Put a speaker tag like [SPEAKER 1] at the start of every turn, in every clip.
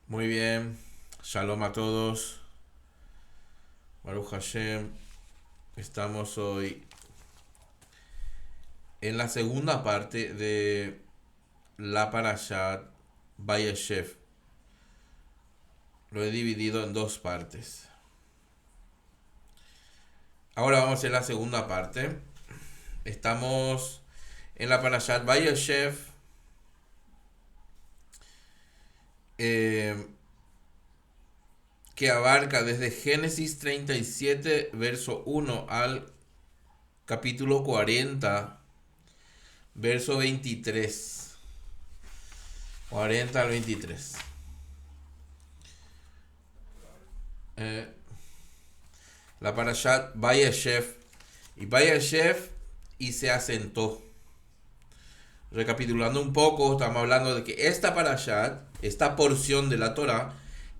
[SPEAKER 1] Muy bien, shalom a todos, Baruch Hashem. Estamos hoy en la segunda parte de la Parashat Vayeshev. Lo he dividido en dos partes. Ahora vamos en la segunda parte. Estamos en la Parashat Vayeshev, eh, que abarca desde Génesis 37, verso 1 al capítulo 40, verso 23. 40 al 23. Eh, la Parashat Vayeshev. Y Vayeshev y se asentó. Recapitulando un poco, estamos hablando de que esta Parashat, esta porción de la Torah,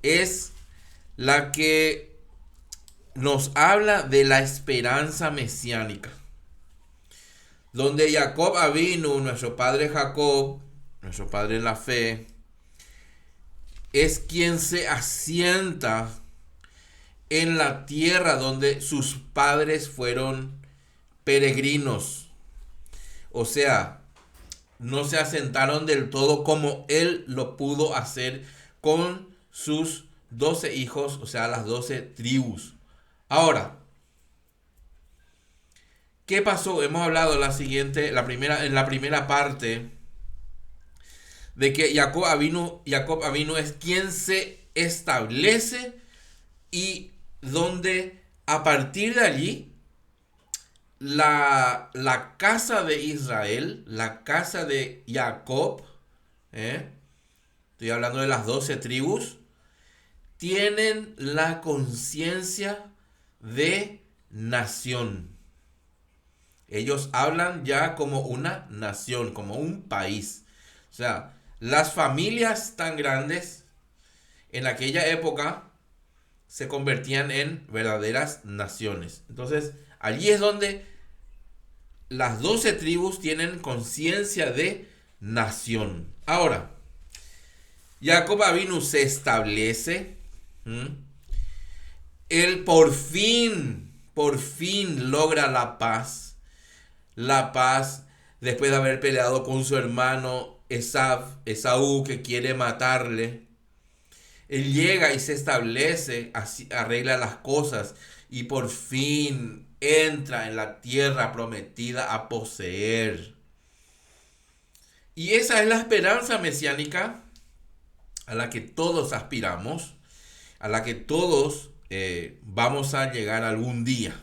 [SPEAKER 1] es la que nos habla de la esperanza mesiánica. Donde Jacob Avinu, nuestro padre Jacob, nuestro padre en la fe, es quien se asienta en la tierra donde sus padres fueron peregrinos. O sea, no se asentaron del todo como él lo pudo hacer con sus 12 hijos, o sea, las 12 tribus. Ahora, ¿qué pasó? Hemos hablado en la primera parte de que Jacob Avinu es quien se establece y donde a partir de allí la casa de Israel, la casa de Jacob, ¿eh? Estoy hablando de las 12 tribus, tienen la conciencia de nación. Ellos hablan ya como una nación, como un país. O sea, las familias tan grandes en aquella época se convertían en verdaderas naciones. Entonces, allí es donde las 12 tribus tienen conciencia de nación. Ahora, Jacob Avinu se establece. Él por fin logra la paz. La paz después de haber peleado con su hermano Esaú, que quiere matarle. Él llega y se establece, así, arregla las cosas y por fin entra en la tierra prometida a poseer. Y esa es la esperanza mesiánica a la que todos aspiramos, a la que todos vamos a llegar algún día.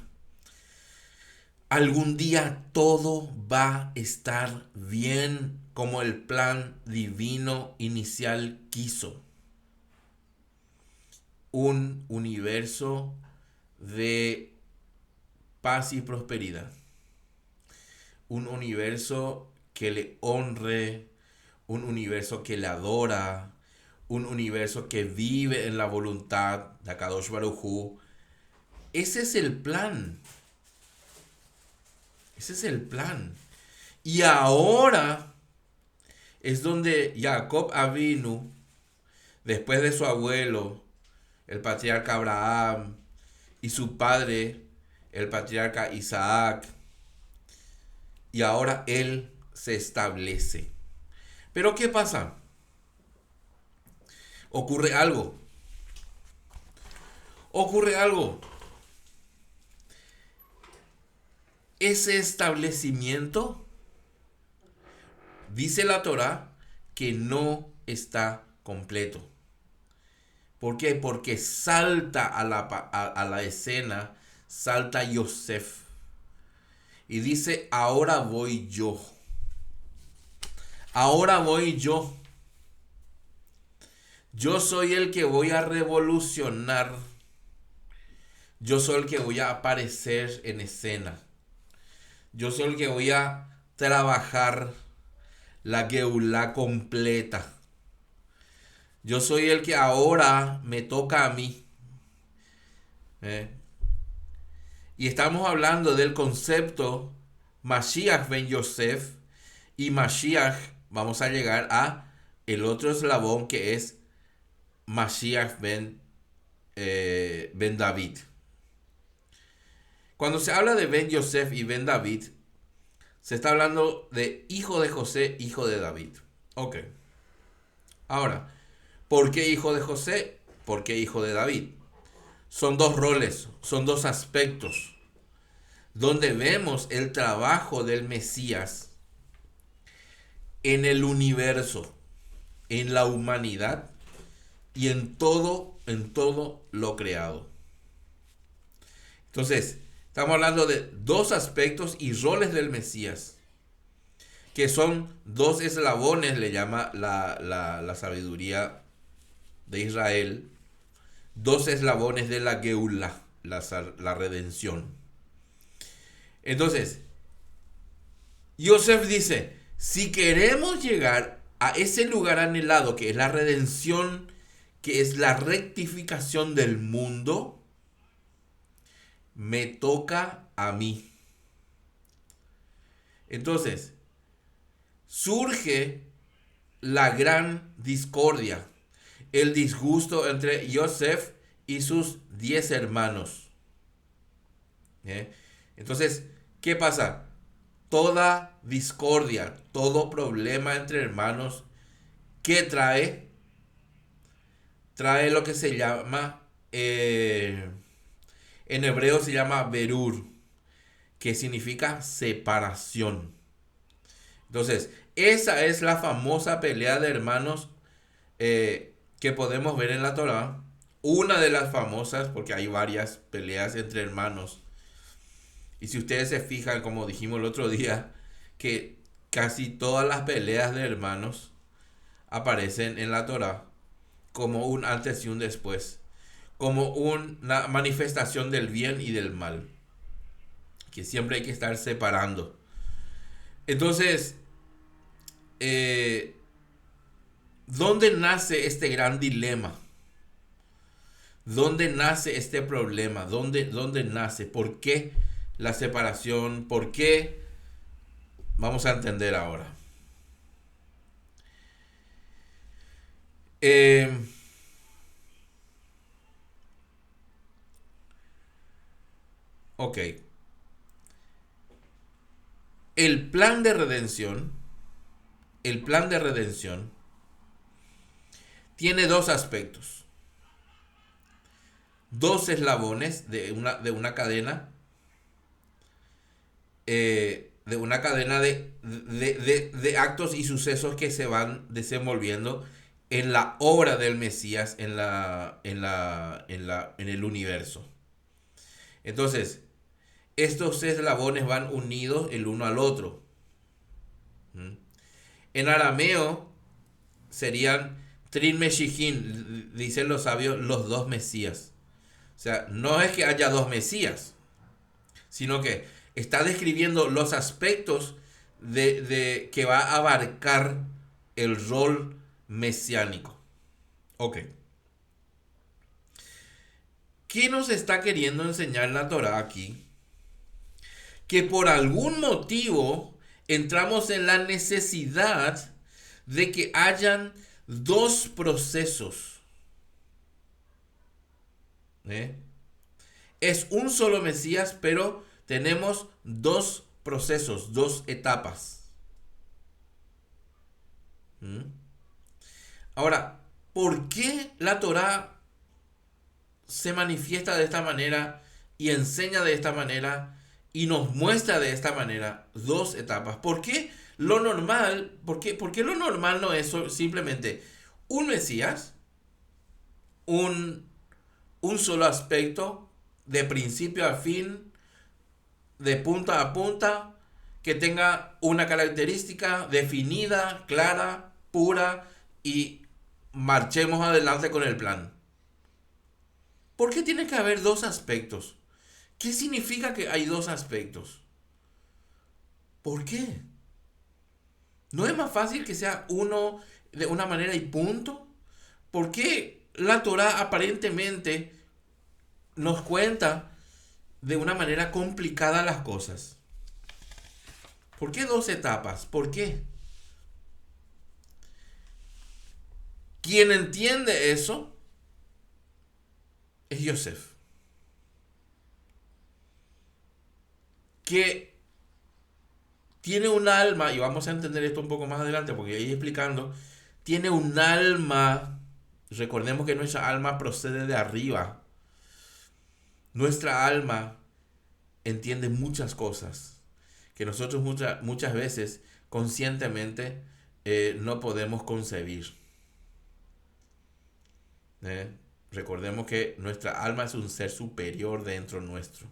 [SPEAKER 1] Algún día todo va a estar bien como el plan divino inicial quiso. Un universo de paz y prosperidad. Un universo que le honre, un universo que le adora, un universo que vive en la voluntad de Akadosh Baruj Hu. Ese es el plan. Ese es el plan. Y ahora es donde Jacob Avinu, después de su abuelo, el patriarca Abraham, y su padre, el patriarca Isaac, y ahora él se establece. Pero ¿qué pasa? Ocurre algo. Ocurre algo. Ese establecimiento, dice la Torah, que no está completo. ¿Por qué? Porque salta a la escena, salta Yosef. Y dice, ahora voy yo. Ahora voy yo. Yo soy el que voy a revolucionar. Yo soy el que voy a aparecer en escena. Yo soy el que voy a trabajar la Geulá completa. Yo soy el que ahora me toca a mí. ¿Eh? Y estamos hablando del concepto Mashiach ben Yosef. Y Mashiach, vamos a llegar a el otro eslabón que es Mashiach ben David. Cuando se habla de Ben Yosef y Ben David, se está hablando de hijo de José, hijo de David. Ok. Ahora, ¿por qué hijo de José? ¿Por qué hijo de David? Son dos roles, son dos aspectos, donde vemos el trabajo del Mesías en el universo, en la humanidad y en todo lo creado. Entonces, estamos hablando de dos aspectos y roles del Mesías, que son dos eslabones, le llama la sabiduría de Israel, dos eslabones de la Geula, la redención. Entonces, Yosef dice, si queremos llegar a ese lugar anhelado, que es la redención, que es la rectificación del mundo, me toca a mí. Entonces, surge la gran discordia, el disgusto entre Yosef y sus 10 hermanos. Entonces, ¿qué pasa? Toda discordia, todo problema entre hermanos, ¿qué trae? Trae lo que se llama, en hebreo se llama berur, que significa separación. Entonces, esa es la famosa pelea de hermanos que podemos ver en la Torá. Una de las famosas, porque hay varias peleas entre hermanos. Y si ustedes se fijan, como dijimos el otro día, que casi todas las peleas de hermanos aparecen en la Torá como un antes y un después, como una manifestación del bien y del mal, que siempre hay que estar separando. Entonces, ¿dónde nace este gran dilema? ¿Dónde nace este problema? ¿Dónde nace? ¿Por qué la separación? ¿Por qué? Vamos a entender ahora. Ok. El plan de redención, tiene dos aspectos. Dos eslabones de una cadena. De una cadena de actos y sucesos que se van desenvolviendo en la obra del Mesías en el universo. Entonces, estos eslabones van unidos el uno al otro. En arameo serían Trin Meshihin, dicen los sabios, los dos Mesías. O sea, no es que haya dos Mesías, sino que está describiendo los aspectos de que va a abarcar el rol mesiánico. Ok. ¿Qué nos está queriendo enseñar la Torá aquí? Que por algún motivo entramos en la necesidad de que hayan dos procesos. Es un solo Mesías, pero tenemos dos procesos, dos etapas. Ahora, ¿por qué la Torá se manifiesta de esta manera y enseña de esta manera y nos muestra de esta manera dos etapas? ¿Por qué lo normal, por qué lo normal no es simplemente un Mesías, un solo aspecto, de principio a fin, de punta a punta, que tenga una característica definida, clara, pura, y marchemos adelante con el plan? ¿Por qué tiene que haber dos aspectos? ¿Qué significa que hay dos aspectos? ¿Por qué? ¿No es más fácil que sea uno de una manera y punto? ¿Por qué la Torá aparentemente nos cuenta de una manera complicada las cosas? ¿Por qué dos etapas? ¿Por qué? Quien entiende eso es Yosef, que tiene un alma, y vamos a entender esto un poco más adelante porque ahí explicando, tiene un alma, recordemos que nuestra alma procede de arriba, nuestra alma entiende muchas cosas que nosotros muchas veces conscientemente no podemos concebir. Recordemos que nuestra alma es un ser superior dentro nuestro.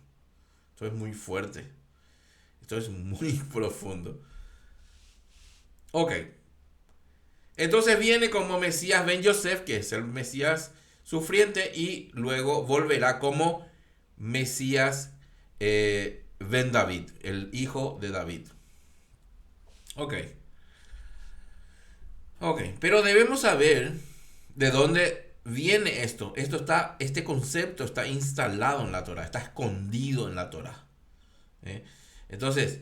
[SPEAKER 1] Esto es muy fuerte. Esto es muy profundo. Ok. Entonces viene como Mesías Ben Yosef, que es el Mesías sufriente, y luego volverá como Mesías Ben David, el hijo de David. Ok. Ok. Pero debemos saber de dónde viene esto. Este concepto está instalado en la Torah, está escondido en la Torah. ¿Eh? Entonces,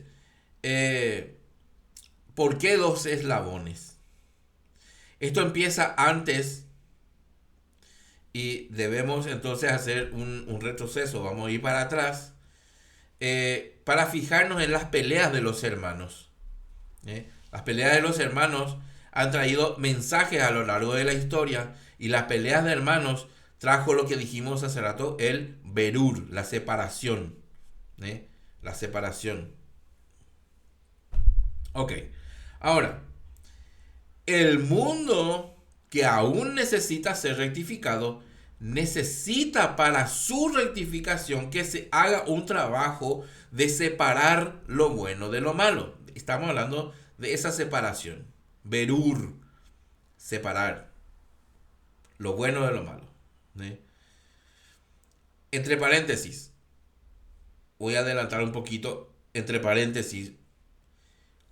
[SPEAKER 1] eh, ¿por qué dos eslabones? Esto empieza antes y debemos entonces hacer un retroceso. Vamos a ir para atrás para fijarnos en las peleas de los hermanos. Las peleas de los hermanos han traído mensajes a lo largo de la historia y las peleas de hermanos trajo lo que dijimos hace rato, el berur, la separación. La separación. Ok. Ahora, el mundo que aún necesita ser rectificado, necesita para su rectificación que se haga un trabajo de separar lo bueno de lo malo. Estamos hablando de esa separación. Berur, separar lo bueno de lo malo. Entre paréntesis, voy a adelantar un poquito. Entre paréntesis,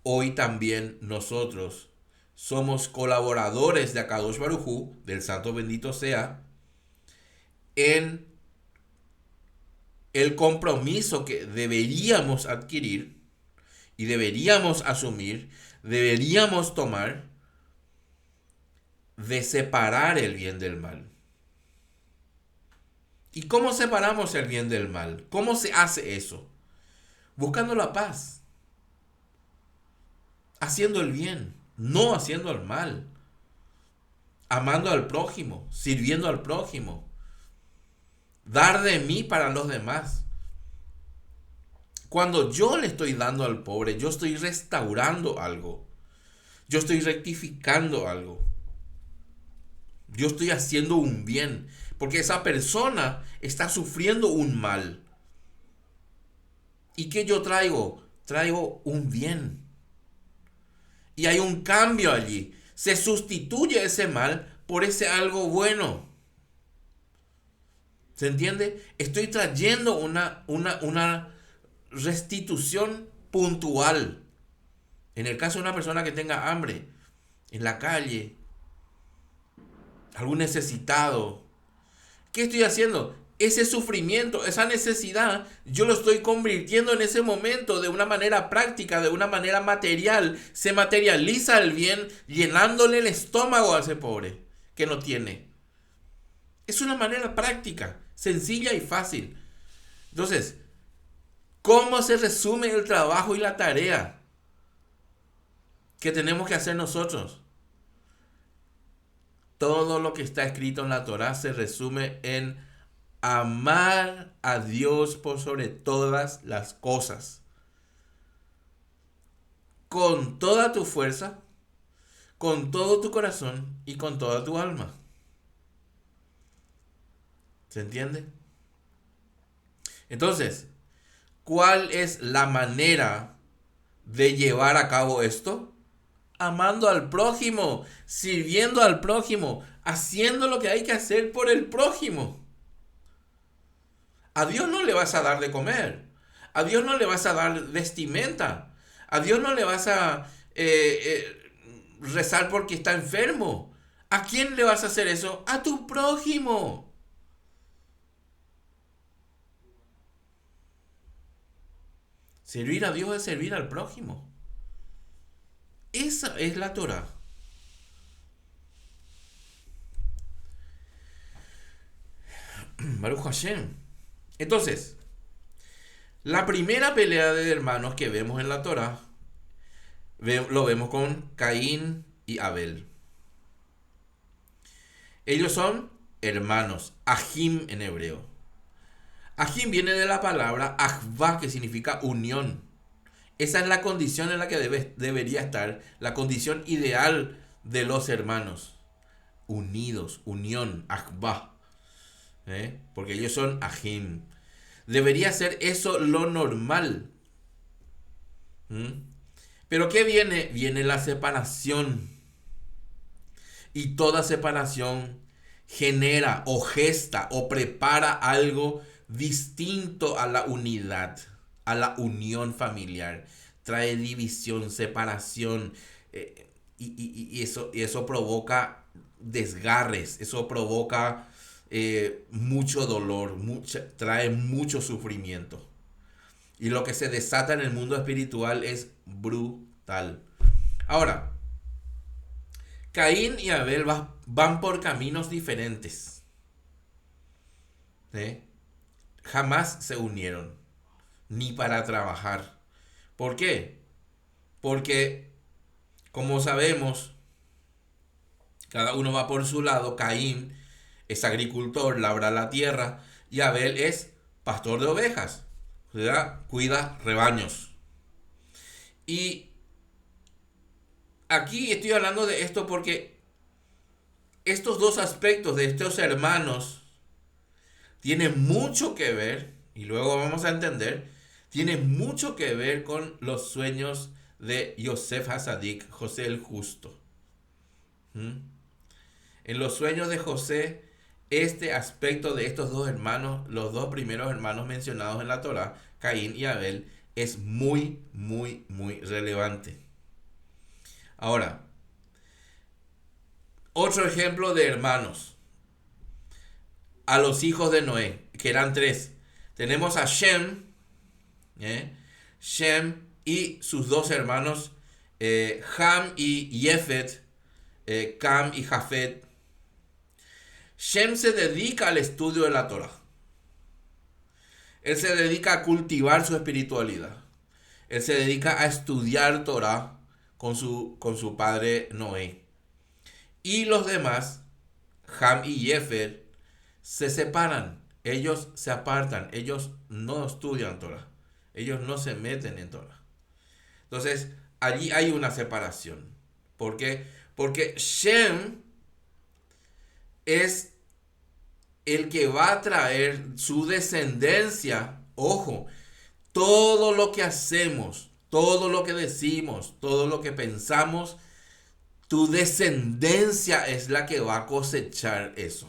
[SPEAKER 1] hoy también nosotros somos colaboradores de Akadosh Baruj Hu, del Santo Bendito sea, en el compromiso que deberíamos adquirir y deberíamos asumir, deberíamos tomar de separar el bien del mal. ¿Y cómo separamos el bien del mal? ¿Cómo se hace eso? Buscando la paz, haciendo el bien, no haciendo el mal, amando al prójimo, sirviendo al prójimo, dar de mí para los demás. Cuando yo le estoy dando al pobre, yo estoy restaurando algo. Yo estoy rectificando algo. Yo estoy haciendo un bien. Porque esa persona está sufriendo un mal. ¿Y qué yo traigo? Traigo un bien. Y hay un cambio allí. Se sustituye ese mal por ese algo bueno. ¿Se entiende? Estoy trayendo una restitución puntual. En el caso de una persona que tenga hambre, en la calle, algún necesitado, ¿qué estoy haciendo? Ese sufrimiento, esa necesidad, yo lo estoy convirtiendo en ese momento de una manera práctica, de una manera material. Se materializa el bien llenándole el estómago a ese pobre que no tiene. Es una manera práctica, sencilla y fácil. Entonces, ¿cómo se resume el trabajo y la tarea que tenemos que hacer nosotros? Todo lo que está escrito en la Torá se resume en amar a Dios por sobre todas las cosas. Con toda tu fuerza, con todo tu corazón y con toda tu alma. ¿Se entiende? Entonces, ¿cuál es la manera de llevar a cabo esto? Amando al prójimo, sirviendo al prójimo, haciendo lo que hay que hacer por el prójimo. A Dios no le vas a dar de comer. A Dios no le vas a dar vestimenta. A Dios no le vas a rezar porque está enfermo. ¿A quién le vas a hacer eso? A tu prójimo. Servir a Dios es servir al prójimo. Esa es la Torah. Baruch Hashem. Entonces, la primera pelea de hermanos que vemos en la Torah, lo vemos con Caín y Abel. Ellos son hermanos, Ahim en hebreo. Ahim viene de la palabra Ahva, que significa unión. Esa es la condición en la que debería estar, la condición ideal de los hermanos. Unidos, unión, Ahva. Porque ellos son Ahim. Debería ser eso lo normal. Pero ¿qué viene? Viene la separación. Y toda separación genera o gesta o prepara algo distinto a la unidad, a la unión familiar. Trae división, separación, y eso provoca desgarres, eso provoca mucho dolor, trae mucho sufrimiento. Y lo que se desata en el mundo espiritual es brutal. Ahora, Caín y Abel van por caminos diferentes. Jamás se unieron, ni para trabajar. ¿Por qué? Porque, como sabemos, cada uno va por su lado. Caín es agricultor, labra la tierra, y Abel es pastor de ovejas, ¿verdad? Cuida rebaños. Y aquí estoy hablando de esto porque estos dos aspectos de estos hermanos tienen mucho que ver, y luego vamos a entender, tienen mucho que ver con los sueños de Yosef Hasadik, José el Justo. En los sueños de José, este aspecto de estos dos hermanos, los dos primeros hermanos mencionados en la Torah, Caín y Abel, es muy, muy, muy relevante. Ahora, otro ejemplo de hermanos. A los hijos de Noé, que eran tres. Tenemos a Shem, Shem y sus dos hermanos, Ham y Jefet, Cam y Jafet. Shem se dedica al estudio de la Torah. Él se dedica a cultivar su espiritualidad. Él se dedica a estudiar Torah con su padre Noé. Y los demás, Ham y Jefet, se separan. Ellos se apartan. Ellos no estudian Torah. Ellos no se meten en Torah. Entonces, allí hay una separación. ¿Por qué? Porque Shem es el que va a traer su descendencia. Ojo, todo lo que hacemos, todo lo que decimos, todo lo que pensamos, tu descendencia es la que va a cosechar eso.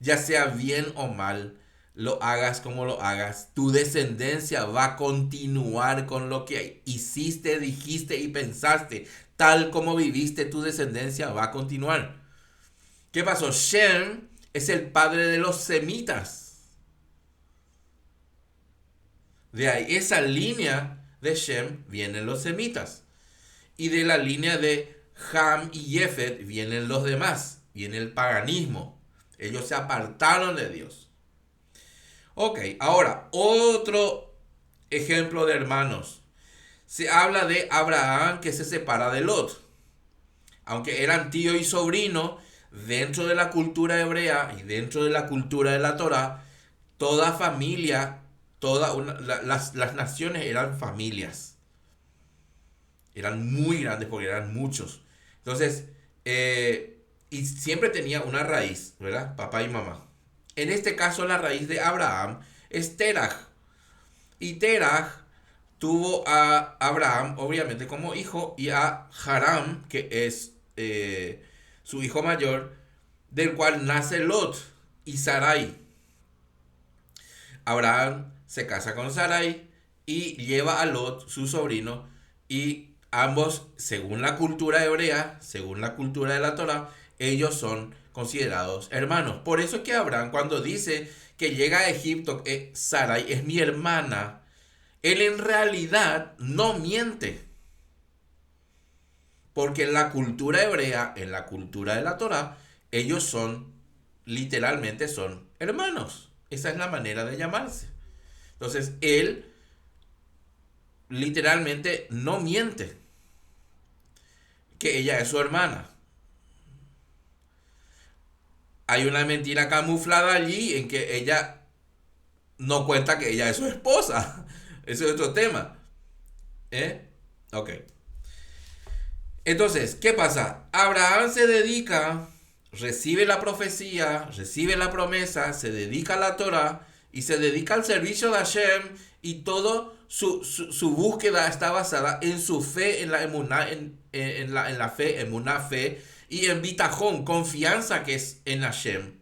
[SPEAKER 1] Ya sea bien o mal, lo hagas como lo hagas, tu descendencia va a continuar con lo que hiciste, dijiste y pensaste. Tal como viviste, tu descendencia va a continuar. ¿Qué pasó? Shem es el padre de los semitas. De ahí, esa línea de Shem vienen los semitas. Y de la línea de Ham y Jefet vienen los demás. Viene el paganismo. Ellos se apartaron de Dios. Ok, ahora, otro ejemplo de hermanos. Se habla de Abraham que se separa de Lot. Aunque eran tío y sobrino, dentro de la cultura hebrea y dentro de la cultura de la Torah, toda familia, las naciones eran familias. Eran muy grandes porque eran muchos. Entonces, y siempre tenía una raíz, ¿verdad? Papá y mamá. En este caso, la raíz de Abraham es Teraj. Y Teraj tuvo a Abraham, obviamente, como hijo, y a Haram, que es su hijo mayor, del cual nace Lot y Sarai. Abraham se casa con Sarai y lleva a Lot, su sobrino, y ambos, según la cultura hebrea, según la cultura de la Torah, ellos son considerados hermanos. Por eso es que Abraham, cuando dice que llega a Egipto, Sarai es mi hermana, él en realidad no miente. Porque en la cultura hebrea, en la cultura de la Torah, ellos son, literalmente son hermanos. Esa es la manera de llamarse. Entonces, él literalmente no miente que ella es su hermana. Hay una mentira camuflada allí en que ella no cuenta que ella es su esposa. Eso es otro tema. ¿Eh? Ok. Entonces, ¿qué pasa? Abraham se dedica, recibe la profecía, recibe la promesa, se dedica a la Torah y se dedica al servicio de Hashem, y todo su búsqueda está basada en su fe, en la emuná, en la fe, emuná, fe, y en bitajón, confianza que es en Hashem.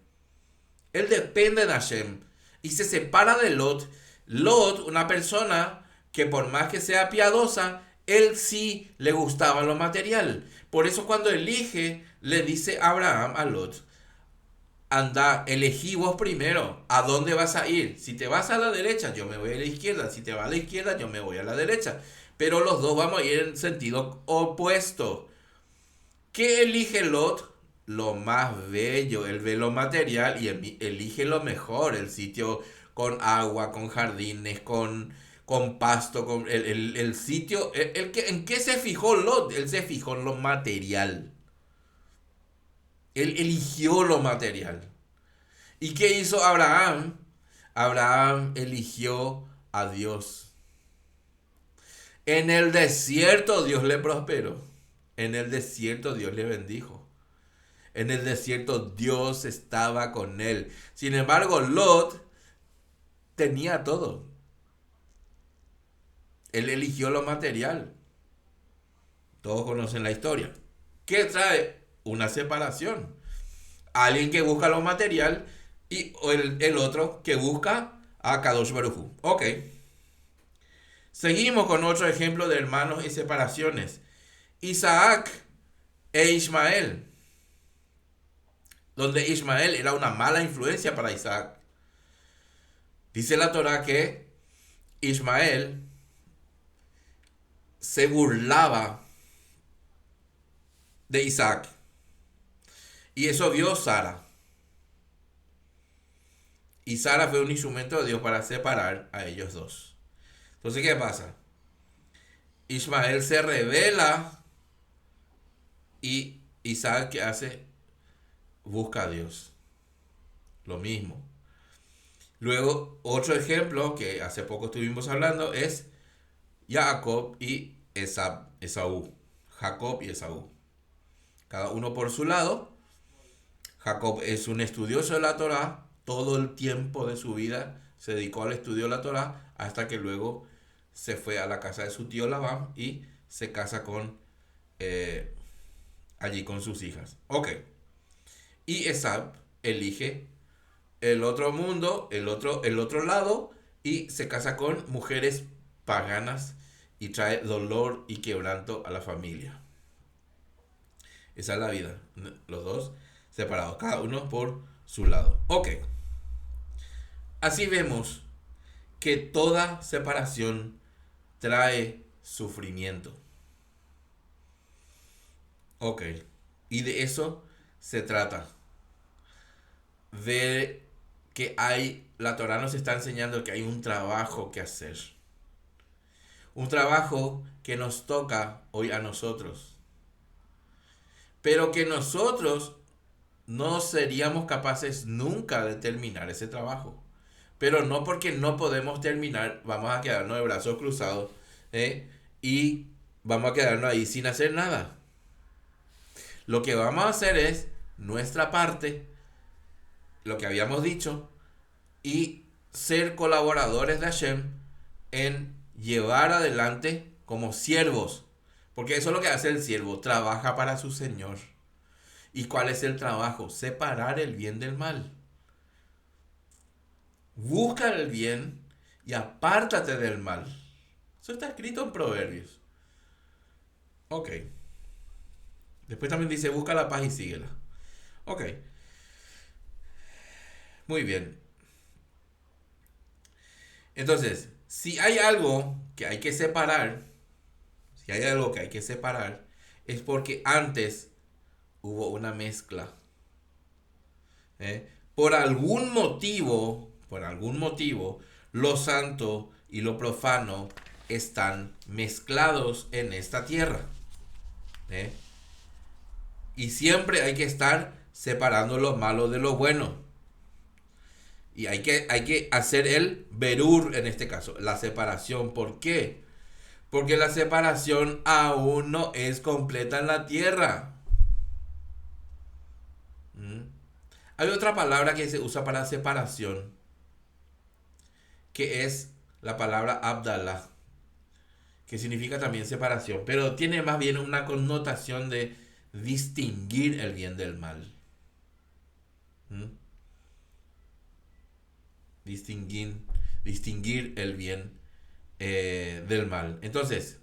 [SPEAKER 1] Él depende de Hashem y se separa de Lot. Lot, una persona que por más que sea piadosa, él sí le gustaba lo material. Por eso cuando elige, le dice Abraham a Lot: anda, elegí vos primero. ¿A dónde vas a ir? Si te vas a la derecha, yo me voy a la izquierda. Si te vas a la izquierda, yo me voy a la derecha. Pero los dos vamos a ir en sentido opuesto. ¿Qué elige Lot? Lo más bello. Él ve lo material y elige lo mejor. El sitio con agua, con jardines, con pasto, con el sitio. ¿En qué se fijó Lot? Él se fijó en lo material. Él eligió lo material. ¿Y qué hizo Abraham? Abraham eligió a Dios. En el desierto Dios le prosperó. En el desierto Dios le bendijo. En el desierto Dios estaba con él. Sin embargo, Lot tenía todo. Él eligió lo material. Todos conocen la historia. ¿Qué trae? Una separación. Alguien que busca lo material y el otro que busca a Kadosh Baruj Hu. Ok. Seguimos con otro ejemplo de hermanos y separaciones. Isaac e Ismael. Donde Ismael era una mala influencia para Isaac. Dice la Torah que Ismael se burlaba de Isaac. Y eso vio Sara. Y Sara fue un instrumento de Dios para separar a ellos dos. Entonces, ¿qué pasa? Ismael se revela y Isaac, ¿qué hace? Busca a Dios. Lo mismo. Luego, otro ejemplo que hace poco estuvimos hablando es Jacob y Esaú. Jacob y Esaú. Cada uno por su lado. Jacob es un estudioso de la Torá. Todo el tiempo de su vida se dedicó al estudio de la Torá, hasta que luego se fue a la casa de su tío Labán y se casa allí con sus hijas. Ok. Y Esab elige el otro mundo, el otro lado, y se casa con mujeres paganas y trae dolor y quebranto a la familia. Esa es la vida. Los dos separados, cada uno por su lado. Ok. Así vemos que toda separación trae sufrimiento. Ok. Y de eso se trata. De que la Torah nos está enseñando que hay un trabajo que hacer. Un trabajo que nos toca hoy a nosotros. Pero que nosotros no seríamos capaces nunca de terminar ese trabajo. Pero no porque no podemos terminar, vamos a quedarnos de brazos cruzados, y vamos a quedarnos ahí sin hacer nada. Lo que vamos a hacer es nuestra parte, lo que habíamos dicho, y ser colaboradores de Hashem en llevar adelante como siervos. Porque eso es lo que hace el siervo, trabaja para su Señor. ¿Y cuál es el trabajo? Separar el bien del mal. Busca el bien y apártate del mal. Eso está escrito en Proverbios. Ok. Después también dice, busca la paz y síguela. Ok. Muy bien. Entonces, si hay algo que hay que separar, es porque antes hubo una mezcla. por algún motivo, lo santo y lo profano están mezclados en esta tierra. ¿Eh? Y siempre hay que estar separando lo malo de lo bueno. Y hay que hacer el berur en este caso, la separación. ¿Por qué? Porque la separación aún no es completa en la tierra. ¿Mm? Hay otra palabra que se usa para separación, que es la palabra abdalá, que significa también separación, pero tiene más bien una connotación de distinguir el bien del mal. ¿Mm? Distinguir el bien del mal. Entonces,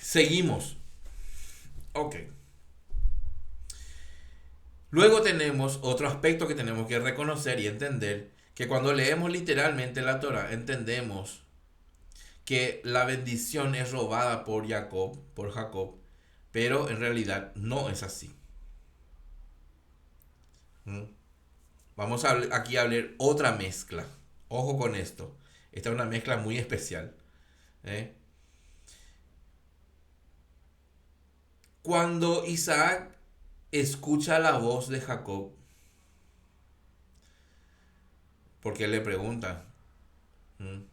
[SPEAKER 1] seguimos. Ok. Luego tenemos otro aspecto que tenemos que reconocer y entender, que cuando leemos literalmente la Torah, entendemos que la bendición es robada por Jacob, pero en realidad no es así. ¿Mm? Vamos aquí a ver otra mezcla. Ojo con esto. Esta es una mezcla muy especial. ¿Eh? Cuando Isaac escucha la voz de Jacob, porque él le pregunta, ¿Mm?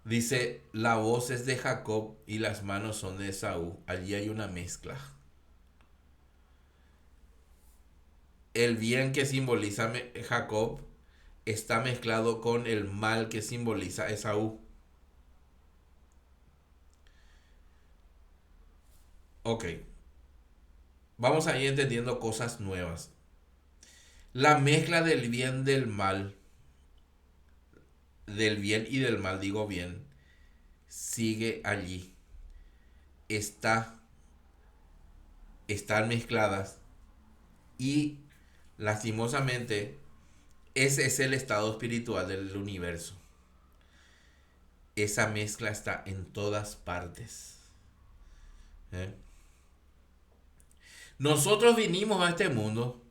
[SPEAKER 1] Dice, la voz es de Jacob y las manos son de Esaú. Allí hay una mezcla. El bien que simboliza Jacob está mezclado con el mal que simboliza Esaú. Ok, vamos a ir entendiendo cosas nuevas. La mezcla del bien y del mal, digo bien, sigue allí. Están mezcladas y lastimosamente ese es el estado espiritual del universo. Esa mezcla está en todas partes. ¿Eh? Nosotros vinimos a este mundo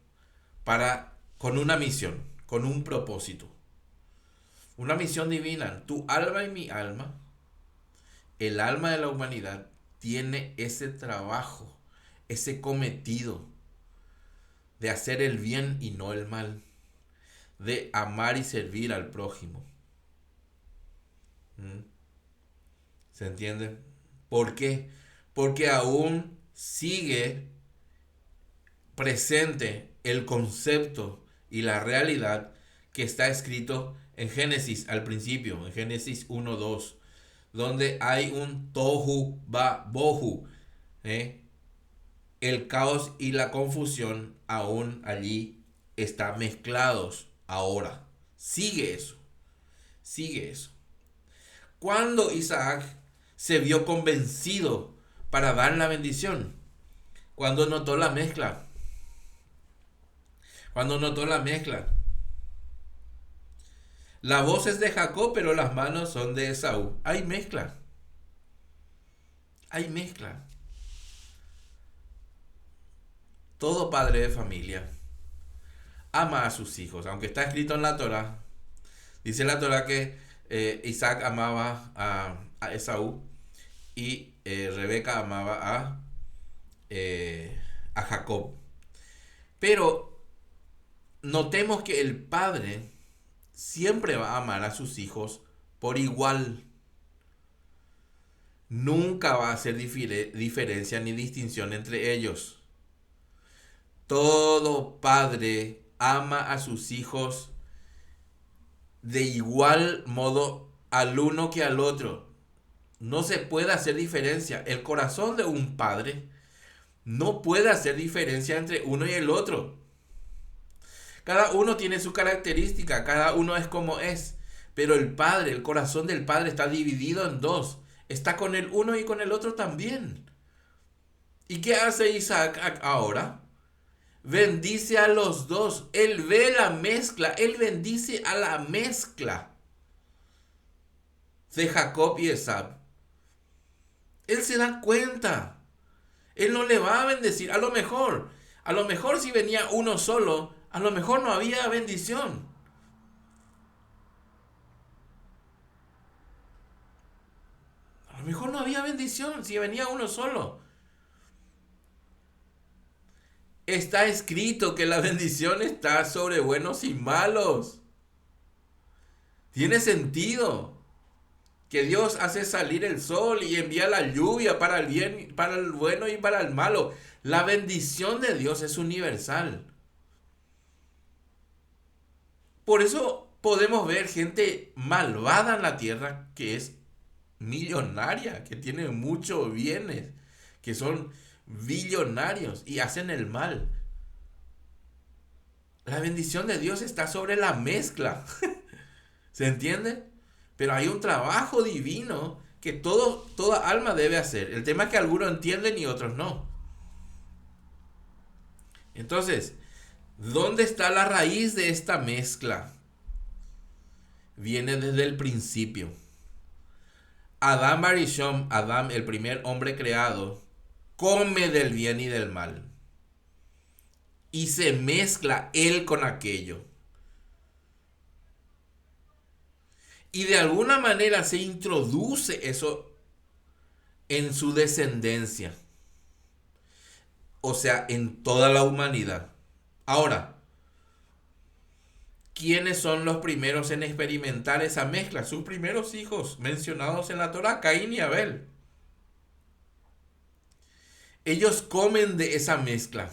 [SPEAKER 1] con una misión, con un propósito. Una misión divina. Tu alma y mi alma, el alma de la humanidad, tiene ese trabajo, ese cometido de hacer el bien y no el mal, de amar y servir al prójimo. ¿Mm? ¿Se entiende? ¿Por qué? Porque aún sigue presente el concepto y la realidad que está escrito en Génesis al principio, en Génesis 1:2, donde hay un tohu va bohu. El caos y la confusión aún allí están mezclados ahora. Sigue eso, sigue eso. Cuando Isaac se vio convencido para dar la bendición, cuando notó la mezcla, la voz es de Jacob, pero las manos son de Esaú. Hay mezcla. Hay mezcla. Todo padre de familia ama a sus hijos, aunque está escrito en la Torah. Dice la Torah que Isaac amaba a Esaú y Rebeca amaba a Jacob. Pero notemos que el padre siempre va a amar a sus hijos por igual. Nunca va a hacer diferencia ni distinción entre ellos. Todo padre ama a sus hijos de igual modo al uno que al otro. No se puede hacer diferencia. El corazón de un padre no puede hacer diferencia entre uno y el otro. Cada uno tiene su característica, cada uno es como es. Pero el corazón del padre está dividido en dos. Está con el uno y con el otro también. ¿Y qué hace Isaac ahora? Bendice a los dos. Él ve la mezcla. Él bendice a la mezcla de Jacob y Esaú. Él se da cuenta. Él no le va a bendecir. A lo mejor si venía uno solo, A lo mejor no había bendición. A lo mejor no había bendición si venía uno solo. Está escrito que la bendición está sobre buenos y malos. Tiene sentido que Dios hace salir el sol y envía la lluvia para el bien, para el bueno y para el malo. La bendición de Dios es universal. Por eso podemos ver gente malvada en la tierra que es millonaria, que tiene muchos bienes, que son billonarios y hacen el mal. La bendición de Dios está sobre la mezcla. ¿Se entiende? Pero hay un trabajo divino que toda alma debe hacer. El tema es que algunos entienden y otros no. Entonces, ¿dónde está la raíz de esta mezcla? Viene desde el principio. Adán Barishom, Adán, el primer hombre creado, come del bien y del mal. Y se mezcla él con aquello. Y de alguna manera se introduce eso en su descendencia. O sea, en toda la humanidad. Ahora, ¿quiénes son los primeros en experimentar esa mezcla? Sus primeros hijos mencionados en la Torá, Caín y Abel. Ellos comen de esa mezcla.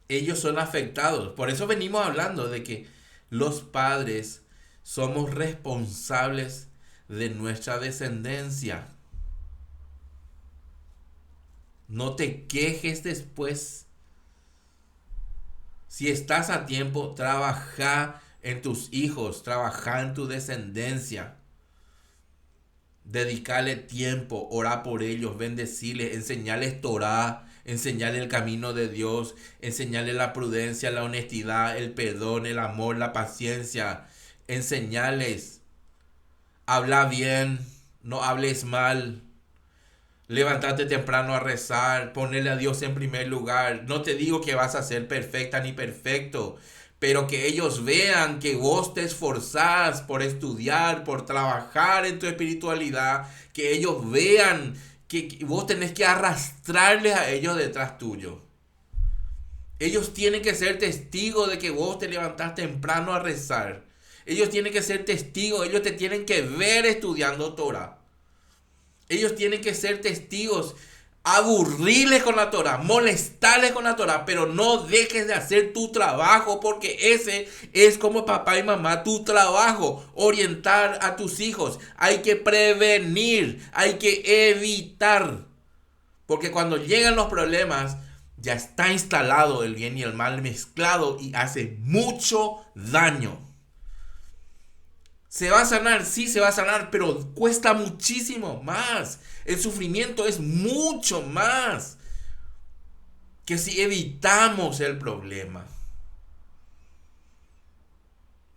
[SPEAKER 1] Ellos son afectados. Por eso venimos hablando de que los padres somos responsables de nuestra descendencia. No te quejes después. Si estás a tiempo, trabaja en tus hijos, trabaja en tu descendencia. Dedicarle tiempo, orar por ellos, bendecirles, enseñarles Torah, enseñarles el camino de Dios, enseñarles la prudencia, la honestidad, el perdón, el amor, la paciencia. Enseñarles, habla bien, no hables mal. Levantarte temprano a rezar, ponerle a Dios en primer lugar. No te digo que vas a ser perfecta ni perfecto, pero que ellos vean que vos te esforzás por estudiar, por trabajar en tu espiritualidad, que ellos vean que vos tenés que arrastrarles a ellos detrás tuyo. Ellos tienen que ser testigos de que vos te levantás temprano a rezar. Ellos tienen que ser testigos, ellos te tienen que ver estudiando Torah. Ellos tienen que ser testigos, aburrirles con la Torah, molestarles con la Torah, pero no dejes de hacer tu trabajo, porque ese es como papá y mamá, tu trabajo, orientar a tus hijos. Hay que prevenir, hay que evitar, porque cuando llegan los problemas, ya está instalado el bien y el mal mezclado y hace mucho daño. ¿Se va a sanar? Sí, se va a sanar, pero cuesta muchísimo más. El sufrimiento es mucho más que si evitamos el problema.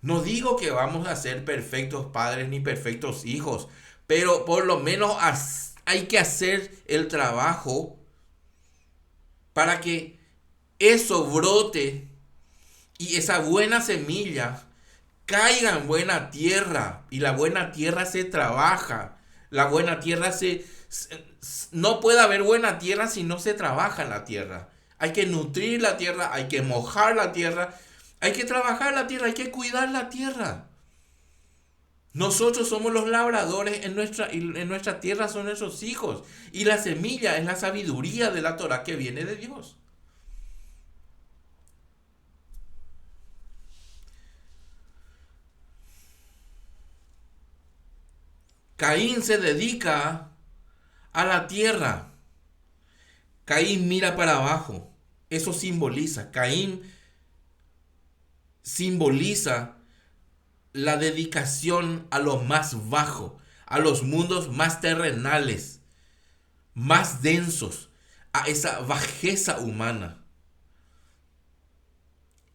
[SPEAKER 1] No digo que vamos a ser perfectos padres ni perfectos hijos, pero por lo menos hay que hacer el trabajo para que eso brote y esa buena semilla caiga en buena tierra. Y la buena tierra se trabaja. La buena tierra no puede haber buena tierra si no se trabaja en la tierra. Hay que nutrir la tierra, hay que mojar la tierra, hay que trabajar la tierra, hay que cuidar la tierra. Nosotros somos los labradores, en nuestra tierra son nuestros hijos. Y la semilla es la sabiduría de la Torah que viene de Dios. Caín se dedica a la tierra. Caín mira para abajo. Eso simboliza. Caín simboliza la dedicación a lo más bajo, a los mundos más terrenales, más densos, a esa bajeza humana.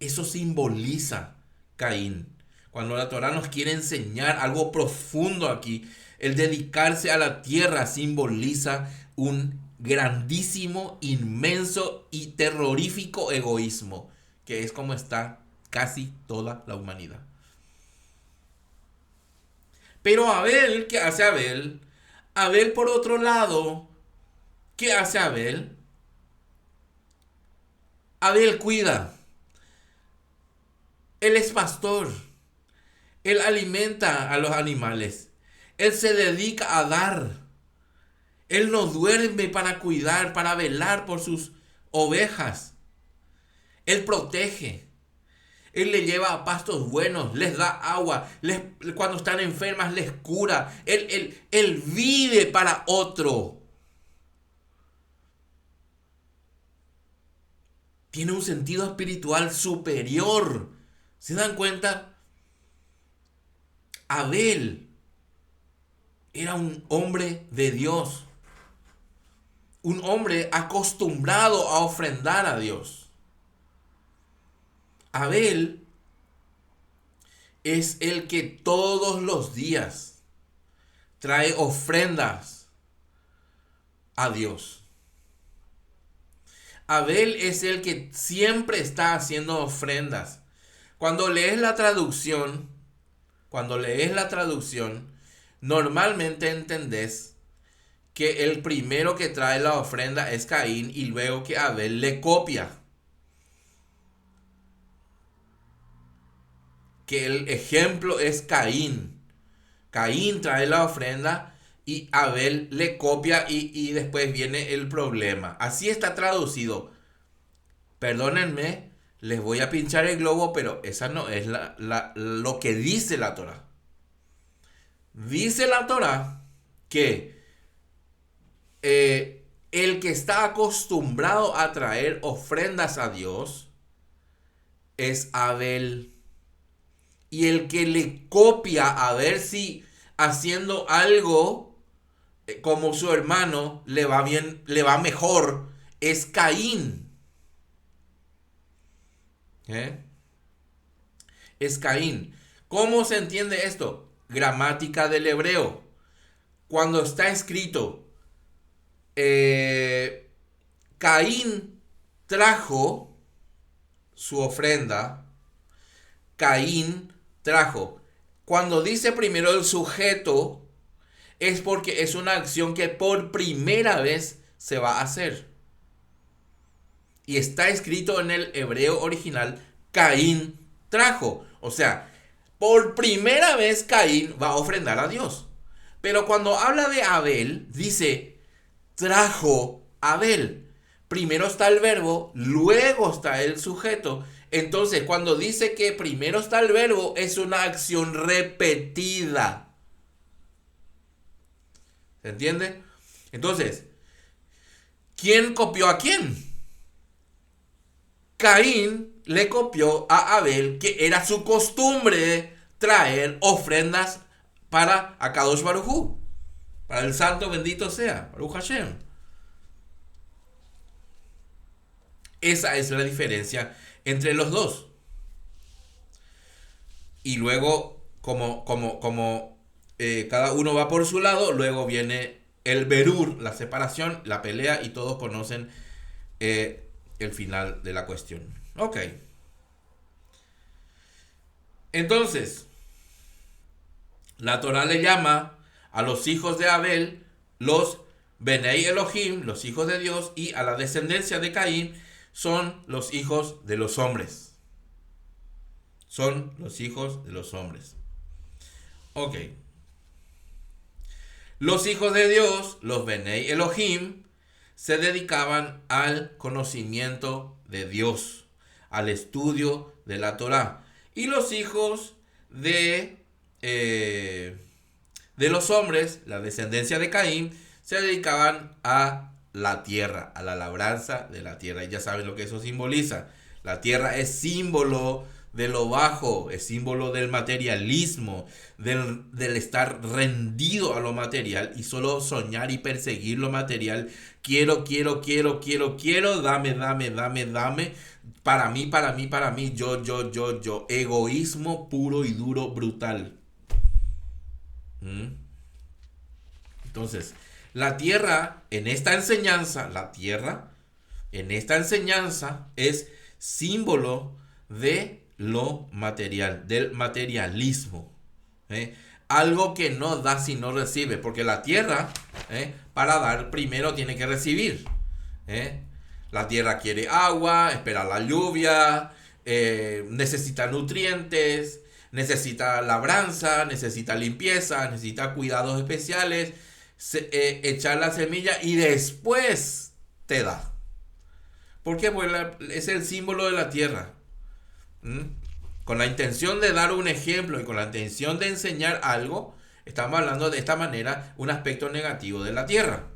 [SPEAKER 1] Eso simboliza Caín. Cuando la Torah nos quiere enseñar algo profundo aquí, el dedicarse a la tierra simboliza un grandísimo, inmenso y terrorífico egoísmo, que es como está casi toda la humanidad. Pero Abel, ¿qué hace Abel? Abel, por otro lado, ¿qué hace Abel? Abel cuida. Él es pastor. Él alimenta a los animales. Él se dedica a dar. Él no duerme para cuidar, para velar por sus ovejas. Él protege. Él le lleva a pastos buenos, les da agua, cuando están enfermas les cura. Él vive para otro. Tiene un sentido espiritual superior. ¿Se dan cuenta? Abel era un hombre de Dios. Un hombre acostumbrado a ofrendar a Dios. Abel es el que todos los días trae ofrendas a Dios. Abel es el que siempre está haciendo ofrendas. Cuando lees la traducción, normalmente entendés que el primero que trae la ofrenda es Caín y luego que Abel le copia. Que el ejemplo es Caín. Caín trae la ofrenda y Abel le copia y después viene el problema. Así está traducido. Perdónenme, les voy a pinchar el globo, pero esa no es lo que dice la Torá. Dice la Torá que el que está acostumbrado a traer ofrendas a Dios es Abel. Y el que le copia a ver si haciendo algo como su hermano le va bien, le va mejor, es Caín. Es Caín. ¿Cómo se entiende esto? Gramática del hebreo. Cuando está escrito Caín trajo su ofrenda, Caín trajo. Cuando dice primero el sujeto, es porque es una acción que por primera vez se va a hacer. Y está escrito en el hebreo original, Caín trajo. O sea, por primera vez Caín va a ofrendar a Dios. Pero cuando habla de Abel, dice, trajo Abel. Primero está el verbo, luego está el sujeto. Entonces, cuando dice que primero está el verbo, es una acción repetida. ¿Se entiende? Entonces, ¿quién copió a quién? Caín le copió a Abel, que era su costumbre traer ofrendas para Akadosh Baruj Hu, para el santo bendito sea, Baruch Hashem. Esa es la diferencia entre los dos. Y luego, como cada uno va por su lado, luego viene el berur, la separación, la pelea, y todos conocen el final de la cuestión. Ok. Entonces, la Torah le llama a los hijos de Abel los Benei Elohim, los hijos de Dios, y a la descendencia de Caín son los hijos de los hombres. Son los hijos de los hombres. Ok. Los hijos de Dios, los Benei Elohim, se dedicaban al conocimiento de Dios, al estudio de la Torá. Y los hijos de los hombres, la descendencia de Caín, se dedicaban a la tierra, a la labranza de la tierra. Y ya saben lo que eso simboliza. La tierra es símbolo de lo bajo, es símbolo del materialismo, del estar rendido a lo material y solo soñar y perseguir lo material. Quiero, dame, para mí, yo. Egoísmo puro y duro, brutal. Entonces, La tierra, en esta enseñanza, la tierra, en esta enseñanza es símbolo de lo material, del materialismo. ¿Eh? Algo que no da si no recibe, porque la tierra, para dar primero tiene que recibir. ¿Eh? La tierra quiere agua, espera la lluvia, necesita nutrientes, necesita labranza, necesita limpieza, necesita cuidados especiales, echar la semilla y después te da. ¿Por qué? Pues es el símbolo de la tierra. ¿Mm? Con la intención de dar un ejemplo y con la intención de enseñar algo, estamos hablando de esta manera un aspecto negativo de la tierra.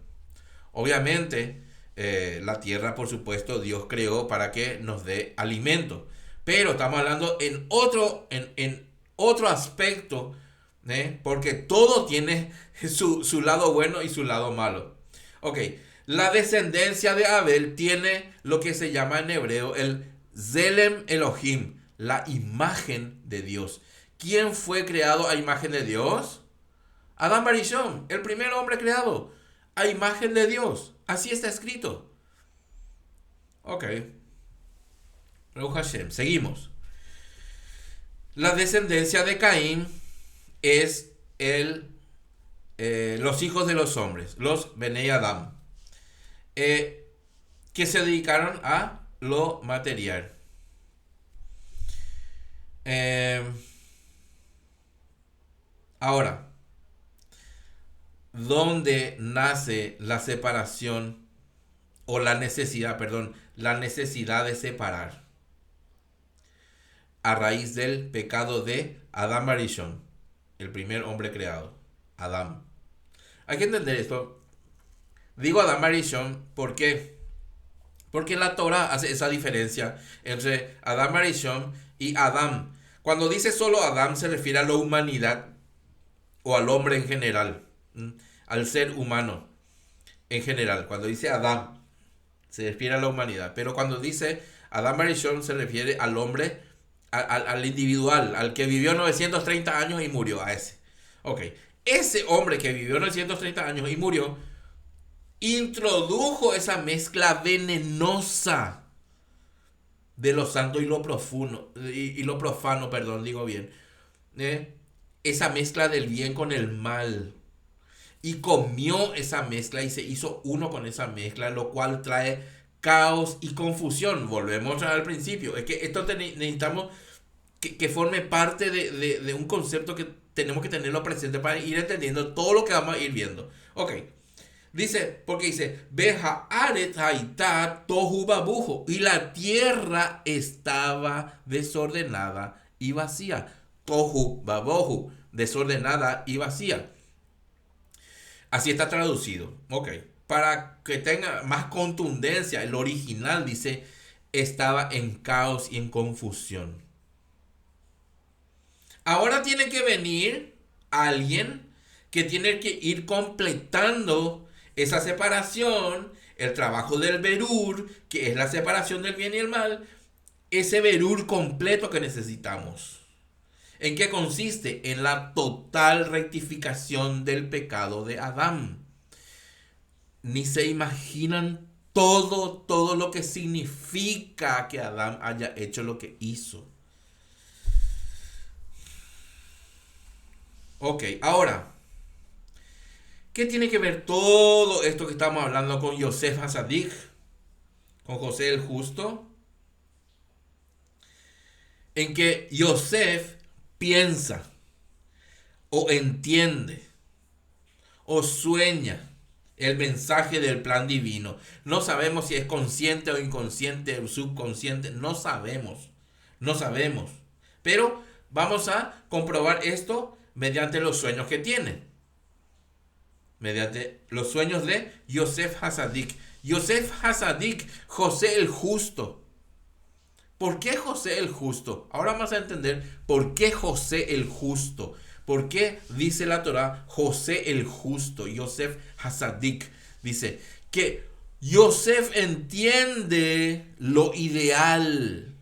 [SPEAKER 1] Obviamente, la tierra, por supuesto, Dios creó para que nos dé alimento. Pero estamos hablando en otro aspecto, porque todo tiene su lado bueno y su lado malo. Ok, la descendencia de Abel tiene lo que se llama en hebreo el Zelem Elohim, la imagen de Dios. ¿Quién fue creado a imagen de Dios? Adán Barishon, el primer hombre creado a imagen de Dios. Así está escrito. Ok. Baruch Hashem. Seguimos. La descendencia de Caín es los hijos de los hombres, los Benei Adam, que se dedicaron a lo material. Ahora, ¿dónde nace la separación o la necesidad de separar? A raíz del pecado de Adán Barishon, el primer hombre creado, Adán. Hay que entender esto. Digo Adán Barishon, ¿por qué? Porque la Torah hace esa diferencia entre Adán Barishon y Adán. Cuando dice solo Adán se refiere a la humanidad o al hombre en general, al ser humano en general. Cuando dice Adán se refiere a la humanidad, pero cuando dice Adán Barishon se refiere al hombre, al individual, al que vivió 930 años y murió, a ese. Ok, ese hombre que vivió 930 años y murió introdujo esa mezcla venenosa de lo santo y lo profundo y lo profano, perdón, digo bien. Esa mezcla del bien con el mal. Y comió esa mezcla y se hizo uno con esa mezcla, lo cual trae caos y confusión. Volvemos al principio. Es que esto necesitamos que forme parte de un concepto que tenemos que tenerlo presente para ir entendiendo todo lo que vamos a ir viendo. Ok. Dice, porque dice, Beja aret haita tohu babujo. Y la tierra estaba desordenada y vacía. Tohu babohu. Desordenada y vacía. Así está traducido. Ok. Para que tenga más contundencia, el original dice, estaba en caos y en confusión. Ahora tiene que venir alguien que tiene que ir completando esa separación, el trabajo del berur, que es la separación del bien y el mal, ese berur completo que necesitamos. ¿En qué consiste? En la total rectificación del pecado de Adán. Ni se imaginan todo lo que significa que Adán haya hecho lo que hizo. Ok, ahora, ¿qué tiene que ver todo esto que estamos hablando con Yosef Hasadik? Con José el Justo. En que Yosef piensa, o entiende, o sueña el mensaje del plan divino. No sabemos si es consciente o inconsciente o subconsciente. No sabemos. Pero vamos a comprobar esto mediante los sueños que tiene. Mediante los sueños de Yosef Hasadik. Yosef Hasadik, José el Justo. ¿Por qué José el Justo? Ahora vamos a entender por qué José el Justo. ¿Por qué dice la Torah José el Justo? Yosef Hasadik. Dice que Yosef entiende lo ideal.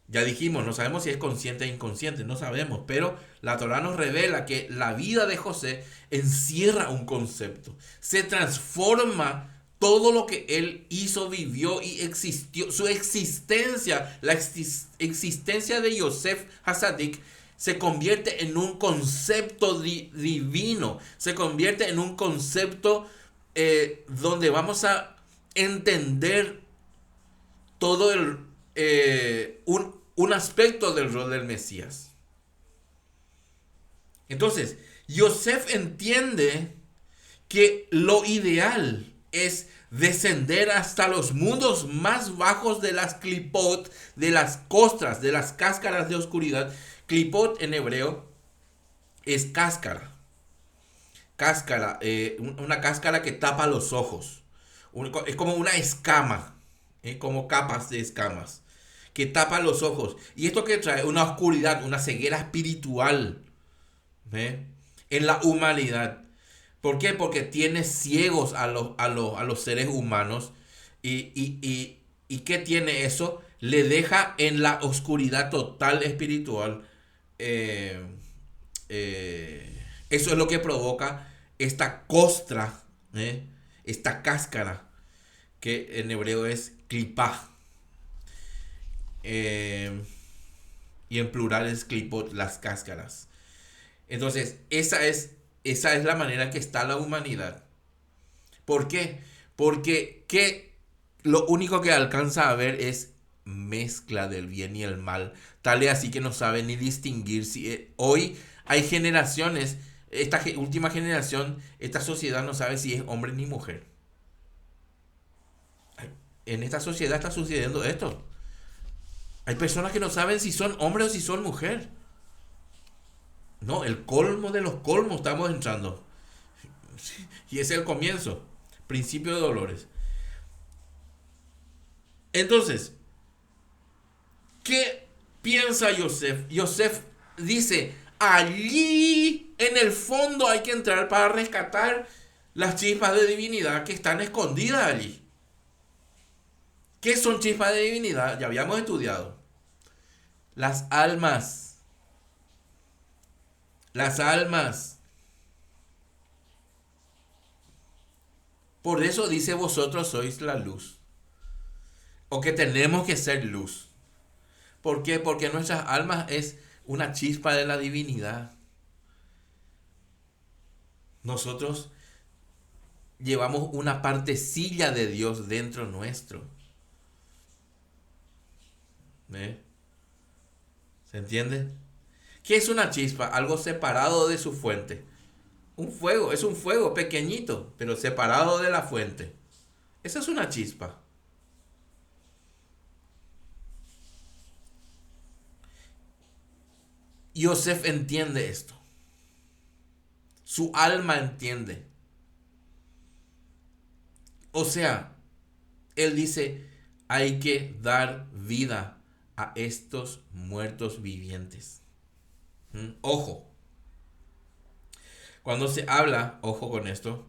[SPEAKER 1] Ya dijimos, no sabemos si es consciente o inconsciente, no sabemos, pero La Torá nos revela que la vida de José encierra un concepto. Se transforma todo lo que él hizo, vivió y existió. Su existencia, la existencia de Yosef Hasadik, se convierte en un concepto divino. Se convierte en un concepto donde vamos a entender todo un aspecto del rol del Mesías. Entonces, Yosef entiende que lo ideal es descender hasta los mundos más bajos de las clipot, de las costras, de las cáscaras de oscuridad. Clipot en hebreo es cáscara. Cáscara, una cáscara que tapa los ojos. Es como una escama, como capas de escamas, que tapa los ojos. Y esto que trae una oscuridad, una ceguera espiritual en la humanidad. ¿Por qué? Porque tiene ciegos a los seres humanos. ¿Y qué tiene eso? Le deja en la oscuridad total espiritual. Eso es lo que provoca esta costra, esta cáscara, que en hebreo es clipá. Y en plural es clipot, las cáscaras. Entonces, esa es la manera en que está la humanidad. ¿Por qué? Porque lo único que alcanza a ver es mezcla del bien y el mal. Tal y así que no sabe ni distinguir si hoy hay generaciones, esta última generación, esta sociedad no sabe si es hombre ni mujer. En esta sociedad está sucediendo esto. Hay personas que no saben si son hombres o si son mujer. No, el colmo de los colmos estamos entrando. Y ese es el comienzo. Principio de dolores. Entonces, ¿qué piensa Yosef? Yosef dice, allí en el fondo hay que entrar para rescatar las chispas de divinidad que están escondidas allí. ¿Qué son chispas de divinidad? Ya habíamos estudiado. Las almas. Las almas. Por eso dice vosotros sois la luz. O que tenemos que ser luz. ¿Por qué? Porque nuestras almas es una chispa de la divinidad. Nosotros llevamos una partecilla de Dios dentro nuestro. ¿Se entiende? ¿Qué es una chispa? Algo separado de su fuente. Un fuego, es un fuego pequeñito, pero separado de la fuente. Esa es una chispa. Yosef entiende esto. Su alma entiende. O sea, él dice, hay que dar vida a estos muertos vivientes. Ojo. Cuando se habla, ojo con esto,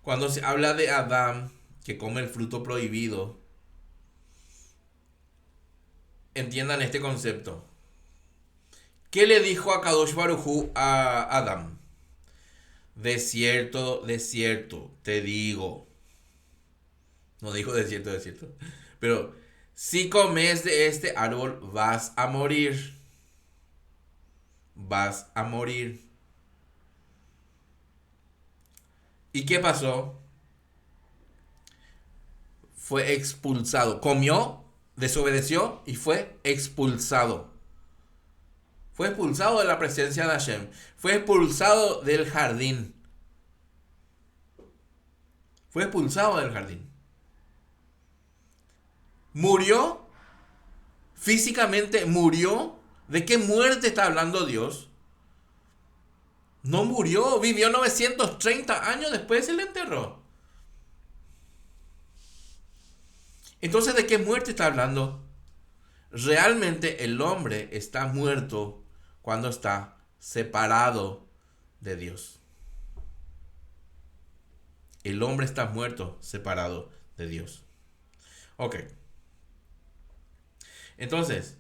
[SPEAKER 1] cuando se habla de Adán que come el fruto prohibido, entiendan este concepto. ¿Qué le dijo a Kadosh Baruj Hu a Adán? De cierto, te digo. No dijo de cierto. Pero si comes de este árbol vas a morir. Vas a morir. ¿Y qué pasó? Fue expulsado. Comió, desobedeció y fue expulsado. Fue expulsado de la presencia de Hashem. Fue expulsado del jardín. Fue expulsado del jardín. Murió. Físicamente murió. ¿De qué muerte está hablando Dios? No murió. Vivió 930 años después se le enterró. Entonces, ¿de qué muerte está hablando? Realmente el hombre está muerto cuando está separado de Dios. El hombre está muerto separado de Dios. Ok. Entonces,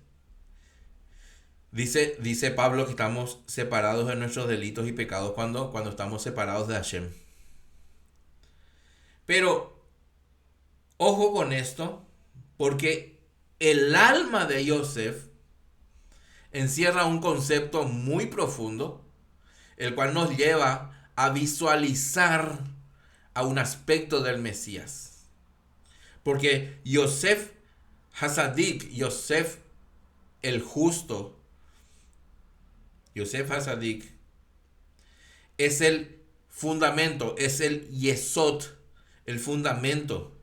[SPEAKER 1] Dice Pablo que estamos separados de nuestros delitos y pecados cuando estamos separados de Hashem. Pero ojo con esto, porque el alma de Yosef encierra un concepto muy profundo, el cual nos lleva a visualizar a un aspecto del Mesías. Porque Yosef Hasadik, Yosef el justo, Yosef Hasadik, es el fundamento, es el yesod, el fundamento.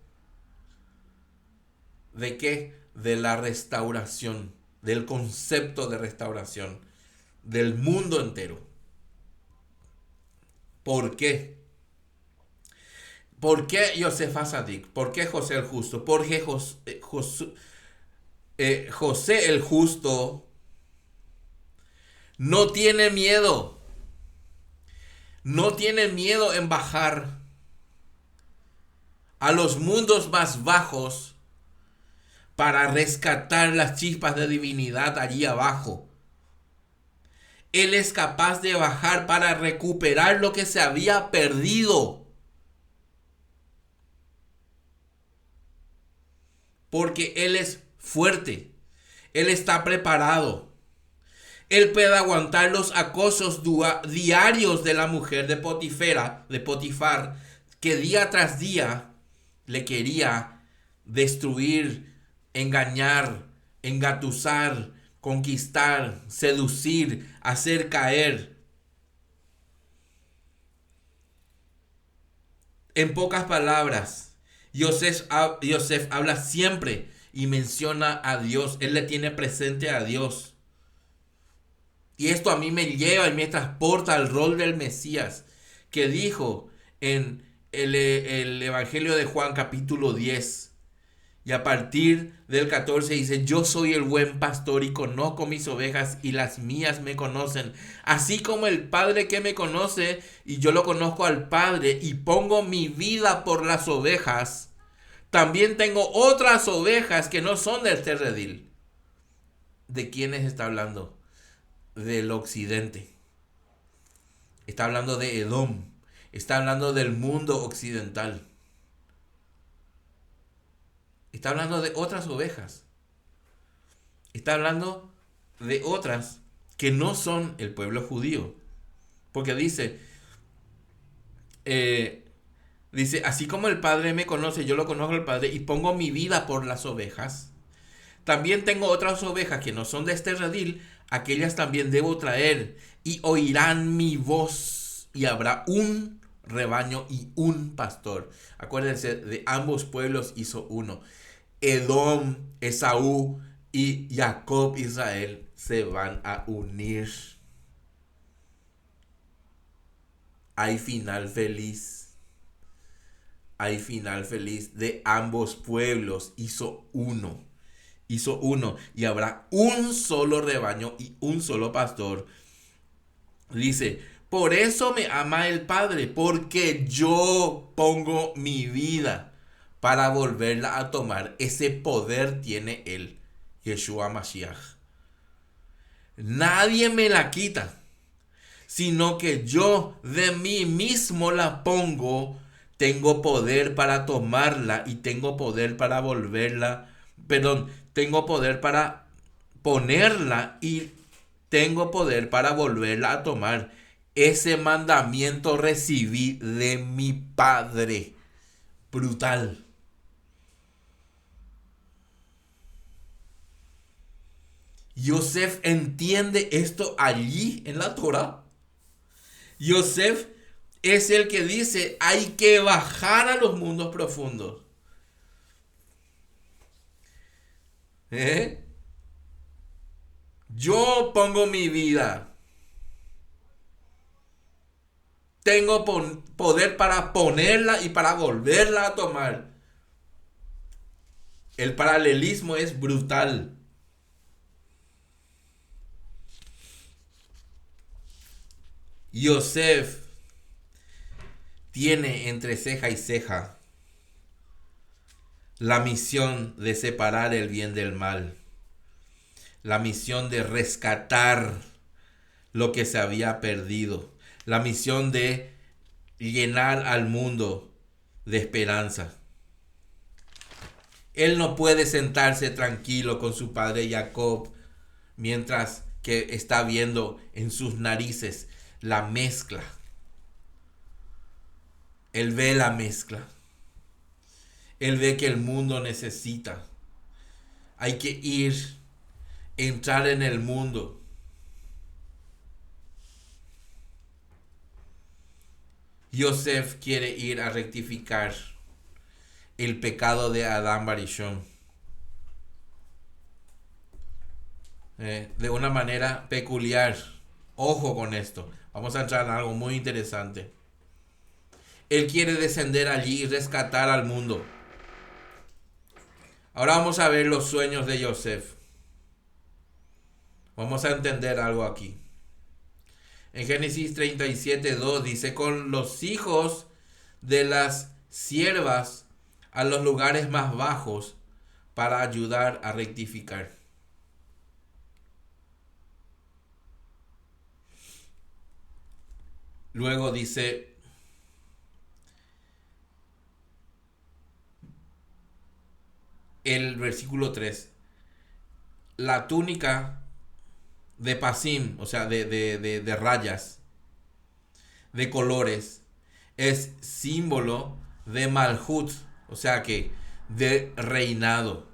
[SPEAKER 1] ¿De qué? De la restauración, del concepto de restauración, del mundo entero. ¿Por qué? ¿Por qué Yosef Hasadik? ¿Por qué José el justo? Porque José el justo no tiene miedo. No tiene miedo en bajar a los mundos más bajos para rescatar las chispas de divinidad allí abajo. Él es capaz de bajar para recuperar lo que se había perdido. Porque Él es fuerte. Él está preparado. Él puede aguantar los acosos diarios de la mujer de Potifar, que día tras día le quería destruir, engañar, engatusar, conquistar, seducir, hacer caer. En pocas palabras, Yosef habla siempre y menciona a Dios. Él le tiene presente a Dios. Y esto a mí me lleva y me transporta al rol del Mesías, que dijo en el Evangelio de Juan capítulo 10. Y a partir del 14 dice: yo soy el buen pastor y conozco mis ovejas y las mías me conocen. Así como el Padre que me conoce y yo lo conozco al Padre y pongo mi vida por las ovejas, también tengo otras ovejas que no son de este redil. ¿De quiénes está hablando? Del occidente. Está hablando de Edom. Está hablando del mundo occidental. Está hablando de otras ovejas. Está hablando de otras que no son el pueblo judío. Porque dice, así como el Padre me conoce, yo lo conozco al Padre y pongo mi vida por las ovejas. También tengo otras ovejas que no son de este redil, aquellas también debo traer y oirán mi voz y habrá un rebaño y un pastor. Acuérdense, de ambos pueblos hizo uno. Edom, Esaú y Jacob, Israel, se van a unir. Hay final feliz. Hay final feliz de ambos pueblos. Hizo uno y habrá un solo rebaño y un solo pastor. Dice: por eso me ama el Padre, porque yo pongo mi vida para volverla a tomar. Ese poder tiene Él, Yeshua Mashiach. Nadie me la quita, sino que yo de mí mismo la pongo. Tengo poder para tomarla y tengo poder para tengo poder para ponerla y tengo poder para volverla a tomar. Ese mandamiento recibí de mi Padre. Brutal. Yosef entiende esto allí en la Torah. Yosef es el que dice: hay que bajar a los mundos profundos. Yo pongo mi vida. Tengo poder para ponerla y para volverla a tomar. El paralelismo es brutal. Yosef tiene entre ceja y ceja la misión de separar el bien del mal, la misión de rescatar lo que se había perdido, la misión de llenar al mundo de esperanza. Él no puede sentarse tranquilo con su padre Jacob mientras que está viendo en sus narices la mezcla. Él ve la mezcla. Él ve que el mundo necesita. Hay que ir, entrar en el mundo. Yosef quiere ir a rectificar el pecado de Adán Barishon. De una manera peculiar. Ojo con esto. Vamos a entrar en algo muy interesante. Él quiere descender allí y rescatar al mundo. Ahora vamos a ver los sueños de Yosef. Vamos a entender algo aquí. En Génesis 37:2 dice: con los hijos de las siervas a los lugares más bajos para ayudar a rectificar. Luego dice: el versículo 3, la túnica de pasim, o sea, de rayas, de colores, es símbolo de Malhut, o sea que de reinado.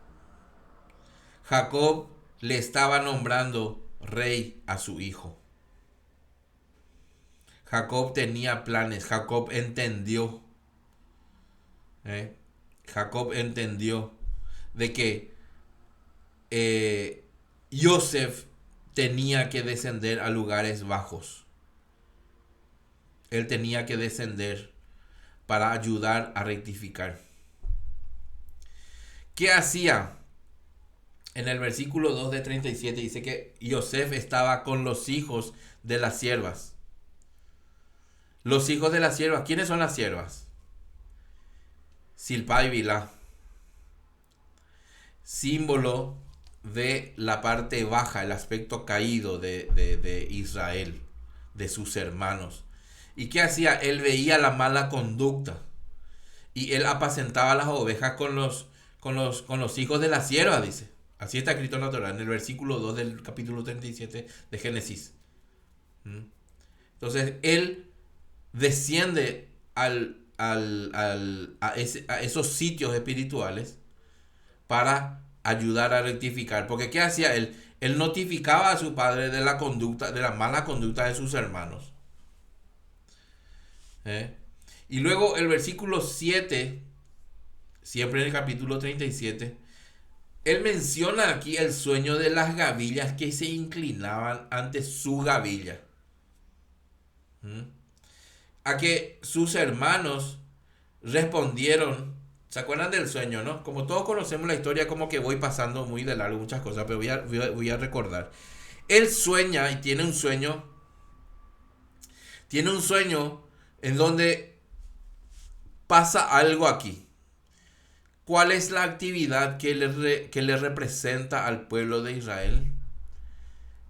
[SPEAKER 1] Jacob le estaba nombrando rey a su hijo. Jacob tenía planes, Jacob entendió. Jacob entendió de que Yosef tenía que descender a lugares bajos. Él tenía que descender para ayudar a rectificar. ¿Qué hacía? En el versículo 2 de 37 dice que Yosef estaba con los hijos de las siervas. Los hijos de las siervas, ¿quiénes son las siervas? Silpa y Bilá. Símbolo de la parte baja, el aspecto caído de Israel, de sus hermanos. ¿Y qué hacía? Él veía la mala conducta y él apacentaba las ovejas con los hijos de la sierva, dice. Así está escrito en la Torah, en el versículo 2 del capítulo 37 de Génesis. Entonces él desciende a esos sitios espirituales para ayudar a rectificar. Porque ¿qué hacía él? Él notificaba a su padre de la conducta, de la mala conducta de sus hermanos. Y luego el versículo 7, siempre en el capítulo 37, él menciona aquí el sueño de las gavillas que se inclinaban ante su gavilla. A que sus hermanos respondieron. ¿Se acuerdan del sueño, no? Como todos conocemos la historia, como que voy pasando muy de largo muchas cosas, pero voy a recordar. Él sueña y tiene un sueño. Tiene un sueño en donde pasa algo aquí. ¿Cuál es la actividad que le representa al pueblo de Israel?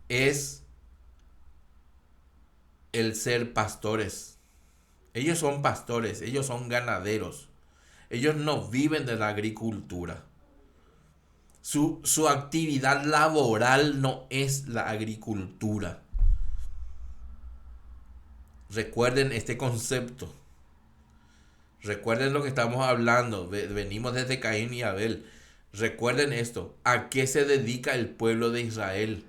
[SPEAKER 1] Es el ser pastores. Ellos son pastores, ellos son ganaderos. Ellos no viven de la agricultura. Su actividad laboral no es la agricultura. Recuerden este concepto. Recuerden lo que estamos hablando. Venimos desde Caín y Abel. Recuerden esto. ¿A qué se dedica el pueblo de Israel?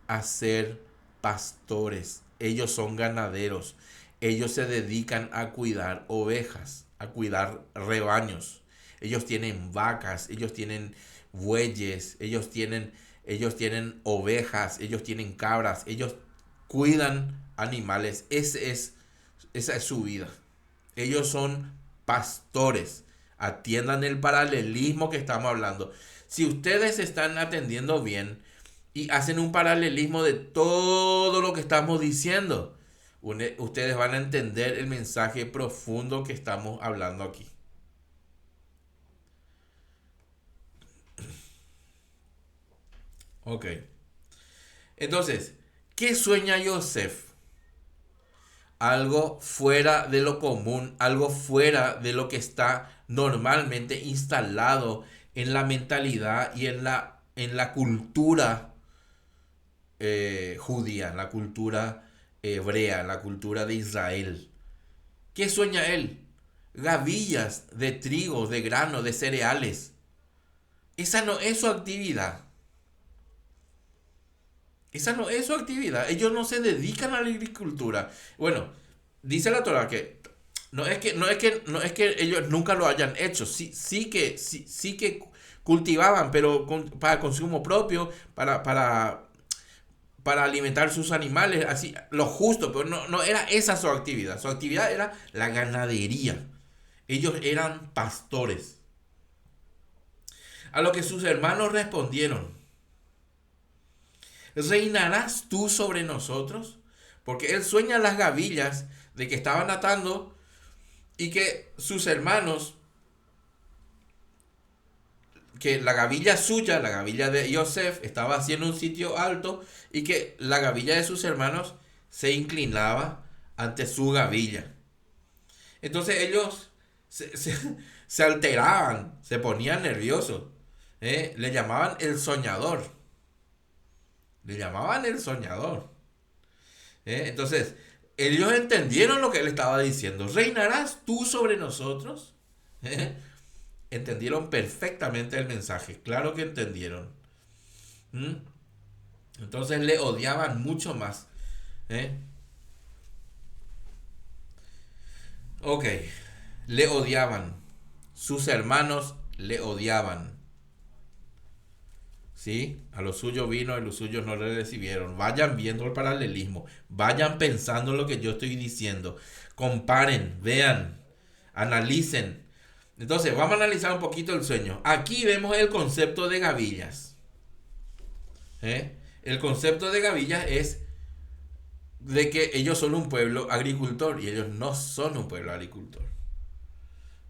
[SPEAKER 1] A ser pastores. Ellos son ganaderos. Ellos se dedican a cuidar ovejas, a cuidar rebaños. Ellos tienen vacas, ellos tienen bueyes, ellos tienen ovejas, ellos tienen cabras, ellos cuidan animales. Esa es su vida. Ellos son pastores. Atiendan el paralelismo que estamos hablando. Si ustedes están atendiendo bien y hacen un paralelismo de todo lo que estamos diciendo, ustedes van a entender el mensaje profundo que estamos hablando aquí. Ok. Entonces, ¿qué sueña Yosef? Algo fuera de lo común, algo fuera de lo que está normalmente instalado en la mentalidad y en la cultura judía, en la cultura hebrea, en la cultura de Israel. ¿Qué sueña él? Gavillas de trigo, de grano, de cereales. Esa no es su actividad. Esa no es su actividad. Ellos no se dedican a la agricultura. Bueno, dice la Torah que no es que ellos nunca lo hayan hecho. Sí que cultivaban, pero para consumo propio, para alimentar sus animales, así, lo justo, pero no era esa su actividad. Su actividad era la ganadería. Ellos eran pastores. A lo que sus hermanos respondieron: ¿reinarás tú sobre nosotros? Porque él sueña las gavillas de que estaban atando y que sus hermanos, que la gavilla suya, la gavilla de Yosef, estaba haciendo un sitio alto y que la gavilla de sus hermanos se inclinaba ante su gavilla. Entonces ellos se alteraban, se ponían nerviosos. Le llamaban el soñador. Le llamaban el soñador. Entonces, ellos entendieron lo que él estaba diciendo. ¿Reinarás tú sobre nosotros? ¿Eh? Entendieron perfectamente el mensaje. Claro que entendieron. ¿Mm? Entonces le odiaban mucho más. ¿Eh? Ok. Le odiaban. Sus hermanos le odiaban. ¿Sí? A lo suyo vino y los suyos no le recibieron. Vayan viendo el paralelismo. Vayan pensando lo que yo estoy diciendo. Comparen, vean, analicen. Entonces, vamos a analizar un poquito el sueño. Aquí vemos el concepto de gavillas. El concepto de gavillas es de que ellos son un pueblo agricultor y ellos no son un pueblo agricultor.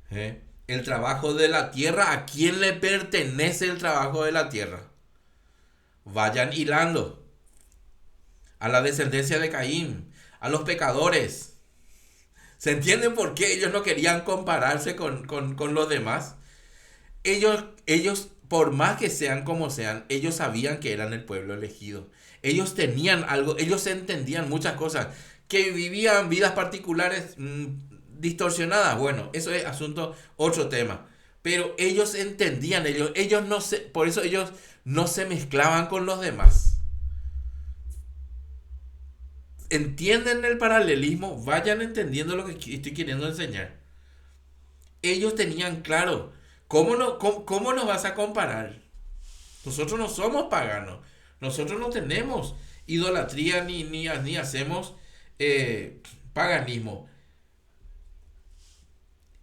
[SPEAKER 1] El trabajo de la tierra, ¿a quién le pertenece el trabajo de la tierra? Vayan hilando. A la descendencia de Caín, a los pecadores. ¿Se entiende por qué ellos no querían compararse con los demás? Ellos, por más que sean como sean, ellos sabían que eran el pueblo elegido. Ellos tenían algo, ellos entendían muchas cosas. Que vivían vidas particulares distorsionadas. Bueno, eso es asunto, otro tema. Pero ellos entendían, ellos no se, por eso ellos no se mezclaban con los demás. Entienden el paralelismo, vayan entendiendo lo que estoy queriendo enseñar. Ellos tenían claro, ¿cómo nos vas a comparar? Nosotros no somos paganos, nosotros no tenemos idolatría ni hacemos paganismo.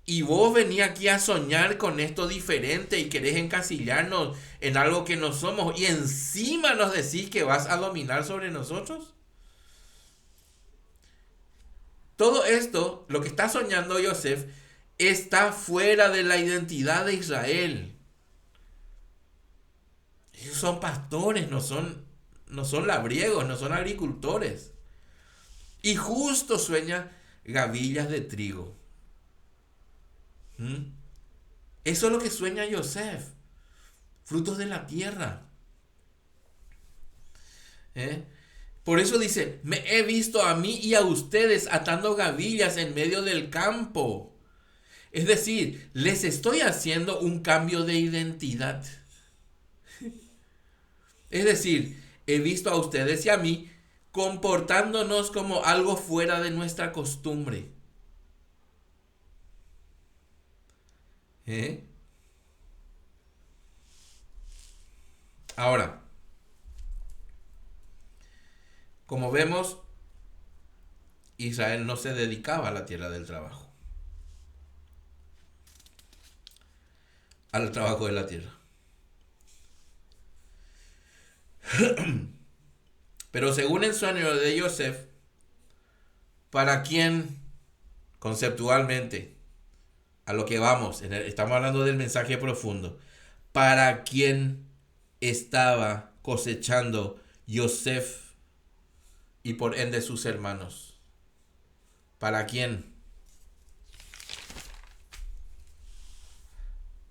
[SPEAKER 1] Y vos venís aquí a soñar con esto diferente y querés encasillarnos en algo que no somos y encima nos decís que vas a dominar sobre nosotros. Todo esto, lo que está soñando Yosef, está fuera de la identidad de Israel. Ellos son pastores, no son labriegos, no son agricultores. Y justo sueña gavillas de trigo. ¿Mm? Eso es lo que sueña Yosef. Frutos de la tierra. ¿Eh? Por eso dice, me he visto a mí y a ustedes atando gavillas en medio del campo. Es decir, les estoy haciendo un cambio de identidad. Es decir, he visto a ustedes y a mí comportándonos como algo fuera de nuestra costumbre. ¿Eh? Ahora, como vemos, Israel no se dedicaba a la tierra del trabajo, al trabajo de la tierra. Pero según el sueño de Yosef, para quien conceptualmente, a lo que vamos, estamos hablando del mensaje profundo, para quien estaba cosechando Yosef y por ende sus hermanos. ¿Para quién?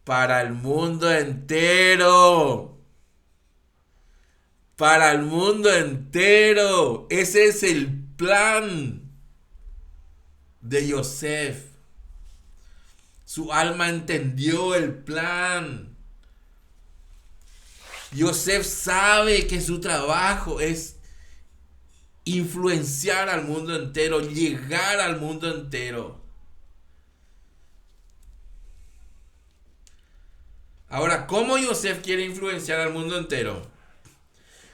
[SPEAKER 1] Para el mundo entero. Para el mundo entero. Ese es el plan de Yosef. Su alma entendió el plan. Yosef sabe que su trabajo es influenciar al mundo entero, llegar al mundo entero. Ahora, ¿cómo Yosef quiere influenciar al mundo entero?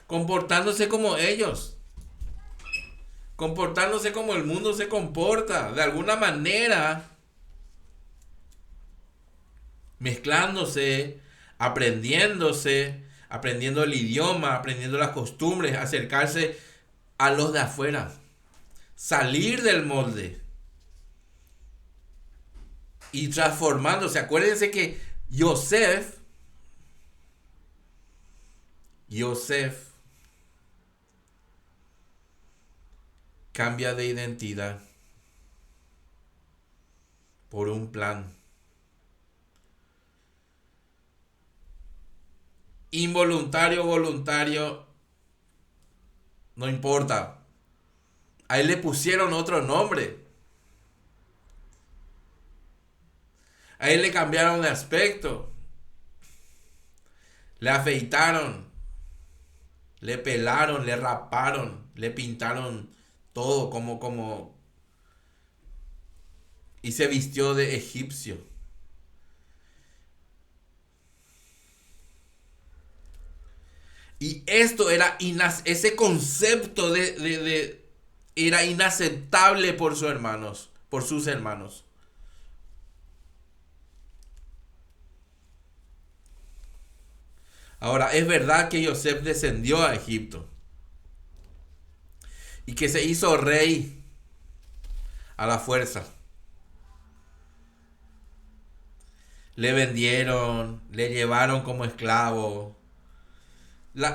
[SPEAKER 1] Comportándose como ellos. Comportándose como el mundo se comporta. De alguna manera, mezclándose, aprendiendo el idioma, aprendiendo las costumbres, acercarse a los de afuera. Salir del molde. Y transformándose. Acuérdense que Yosef cambia de identidad por un plan. Involuntario, voluntario, no importa. A él le pusieron otro nombre. A él le cambiaron de aspecto. Le afeitaron. Le pelaron, le raparon, le pintaron todo como y se vistió de egipcio. Y esto era ese concepto era inaceptable por sus hermanos. Ahora, es verdad que Yosef descendió a Egipto y que se hizo rey a la fuerza. Le vendieron, le llevaron como esclavo.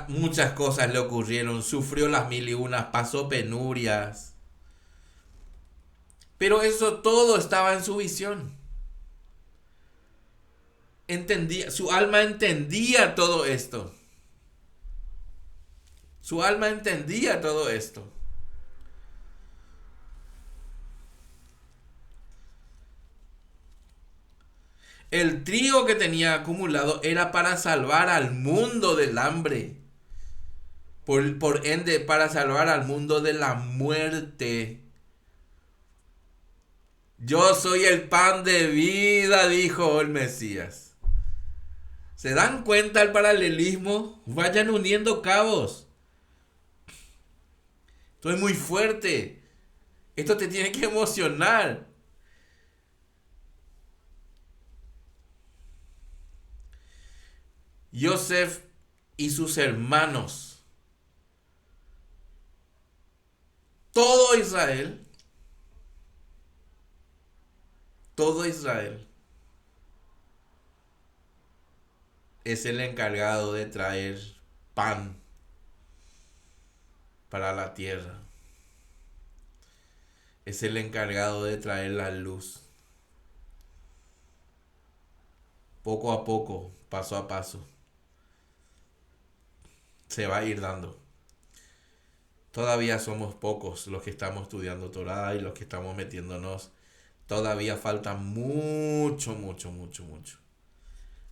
[SPEAKER 1] Muchas cosas le ocurrieron, sufrió las 1001, pasó penurias. Pero eso todo estaba en su visión. Su alma entendía todo esto. Su alma entendía todo esto. El trigo que tenía acumulado era para salvar al mundo del hambre. Por ende, para salvar al mundo de la muerte. Yo soy el pan de vida, dijo el Mesías. ¿Se dan cuenta el paralelismo? Vayan uniendo cabos. Esto es muy fuerte. Esto te tiene que emocionar. Yosef y sus hermanos. Todo Israel. Es el encargado de traer pan para la tierra. Es el encargado de traer la luz. Poco a poco, paso a paso, se va a ir dando. Todavía somos pocos los que estamos estudiando Torah y los que estamos metiéndonos. Todavía falta mucho.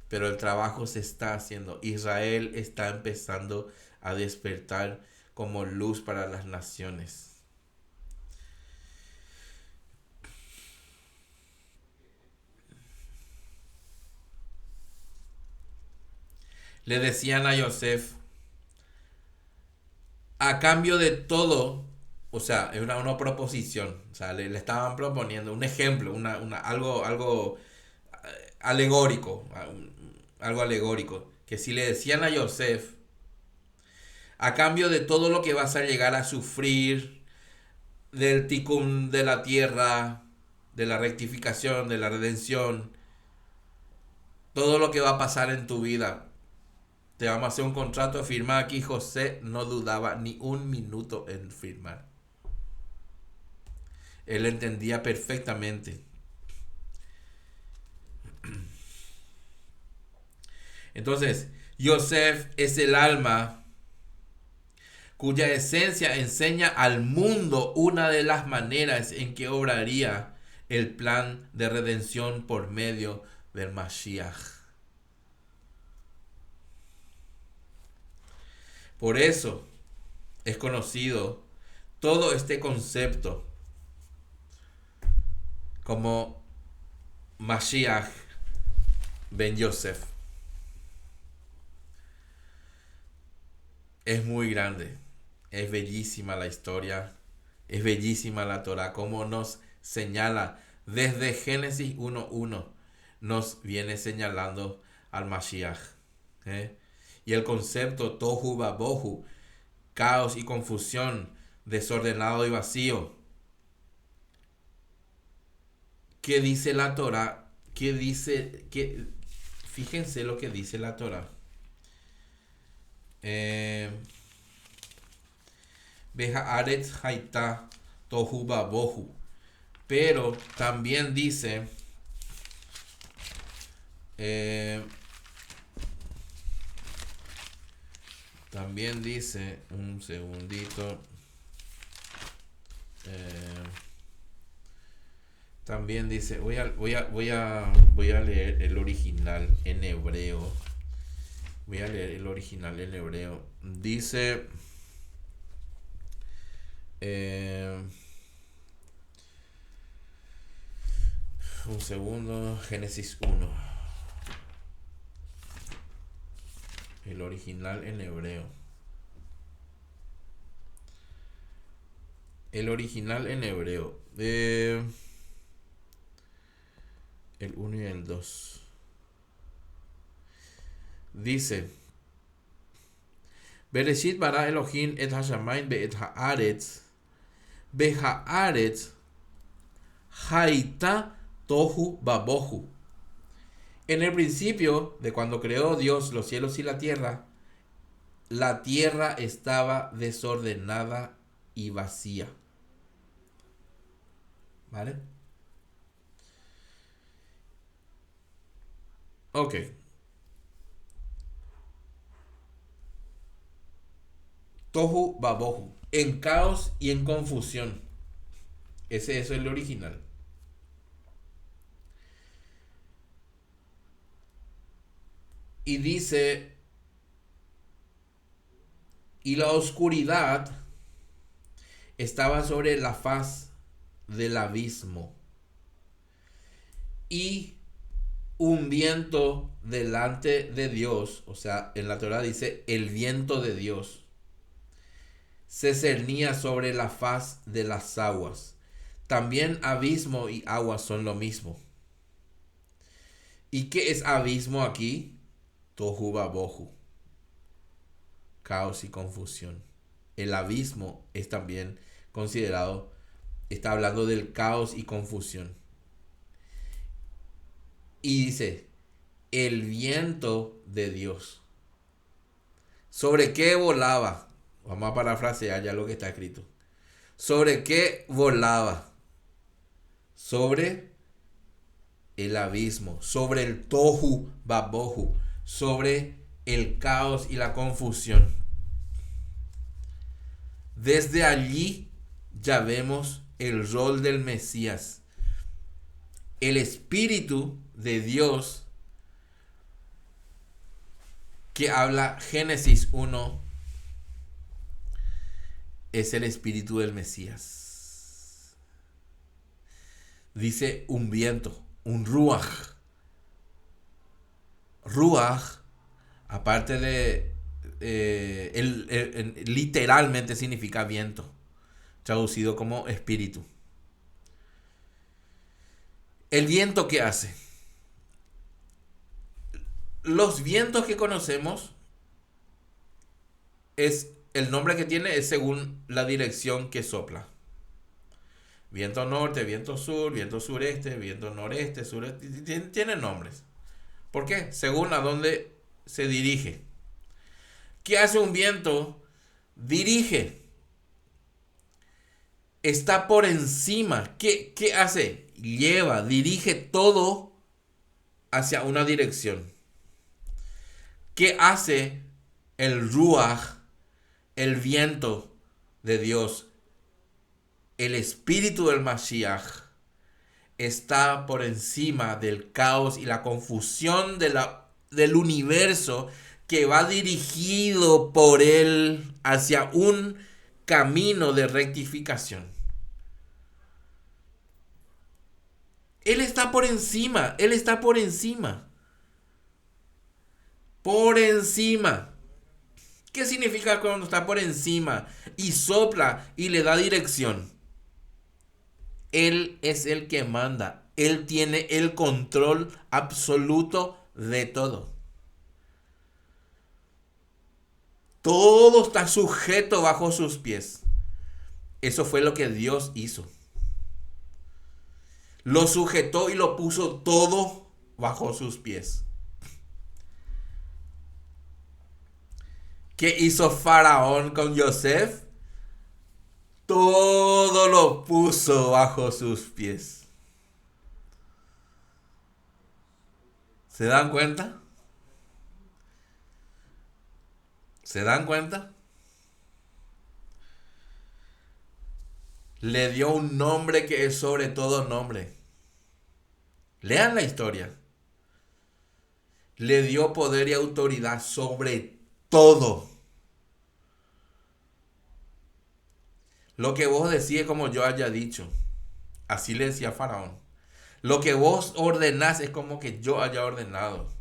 [SPEAKER 1] Pero el trabajo se está haciendo. Israel está empezando a despertar como luz para las naciones. Le decían a Yosef, a cambio de todo, o sea, es una proposición, o sea, le estaban proponiendo un ejemplo, algo alegórico, algo alegórico, que si le decían a Yosef, a cambio de todo lo que vas a llegar a sufrir, del tikkun de la tierra, de la rectificación, de la redención, todo lo que va a pasar en tu vida, te vamos a hacer un contrato, firma aquí. José no dudaba ni un minuto en firmar. Él entendía perfectamente. Entonces, Yosef es el alma cuya esencia enseña al mundo una de las maneras en que obraría el plan de redención por medio del Mashiach. Por eso es conocido todo este concepto como Mashiach ben Yosef. Es muy grande, es bellísima la historia, es bellísima la Torah, como nos señala desde Génesis 1:1, nos viene señalando al Mashiach. Y el concepto tohu babohu, caos y confusión, desordenado y vacío. ¿Qué dice la Torah? ¿Qué dice? Fíjense lo que dice la Torah. Beja aretz haita tohu babohu. Pero también dice, un segundito, también dice, voy a leer el original en hebreo. Dice, un segundo, Génesis 1. El original en hebreo. El 1 y el 2. Dice, Bereshit bara Elohim et hashamayim be'et haaretz, behaaretz haita tohu babohu. En el principio de cuando creó Dios los cielos y la tierra estaba desordenada y vacía. ¿Vale? Ok. Tohu babohu. En caos y en confusión. Eso es el original. Y dice, y la oscuridad estaba sobre la faz del abismo, y un viento delante de Dios, o sea, en la Torah dice el viento de Dios, se cernía sobre la faz de las aguas. También abismo y agua son lo mismo. ¿Y qué es abismo aquí? Tohu babohu, caos y confusión. El abismo es también considerado, está hablando del caos y confusión. Y dice, el viento de Dios. ¿Sobre qué volaba? Vamos a parafrasear ya lo que está escrito. ¿Sobre qué volaba? Sobre el abismo, sobre el tohu babohu, sobre el caos y la confusión. Desde allí ya vemos el rol del Mesías. El Espíritu de Dios que habla Génesis 1 es el Espíritu del Mesías. Dice un viento, un ruach. Ruach, aparte de literalmente significa viento, traducido como espíritu. ¿El viento qué hace? Los vientos que conocemos, el nombre que tiene es según la dirección que sopla. Viento norte, viento sur, viento sureste, viento noreste, sureste, tiene nombres. ¿Por qué? Según a dónde se dirige. ¿Qué hace un viento? Dirige. Está por encima. ¿Qué hace? Lleva, dirige todo hacia una dirección. ¿Qué hace el Ruach, el viento de Dios? El espíritu del Mashiach está por encima del caos y la confusión del universo, que va dirigido por él hacia un camino de rectificación. Él está por encima, él está por encima. Por encima. ¿Qué significa cuando está por encima y sopla y le da dirección? Él es el que manda. Él tiene el control absoluto de todo. Todo está sujeto bajo sus pies. Eso fue lo que Dios hizo. Lo sujetó y lo puso todo bajo sus pies. ¿Qué hizo Faraón con Yosef? Todo lo puso bajo sus pies. ¿Se dan cuenta? ¿Se dan cuenta? Le dio un nombre que es sobre todo nombre. Lean la historia. Le dio poder y autoridad sobre todo. Lo que vos decís como yo haya dicho. Así le decía Faraón. Lo que vos ordenás es como que yo haya ordenado.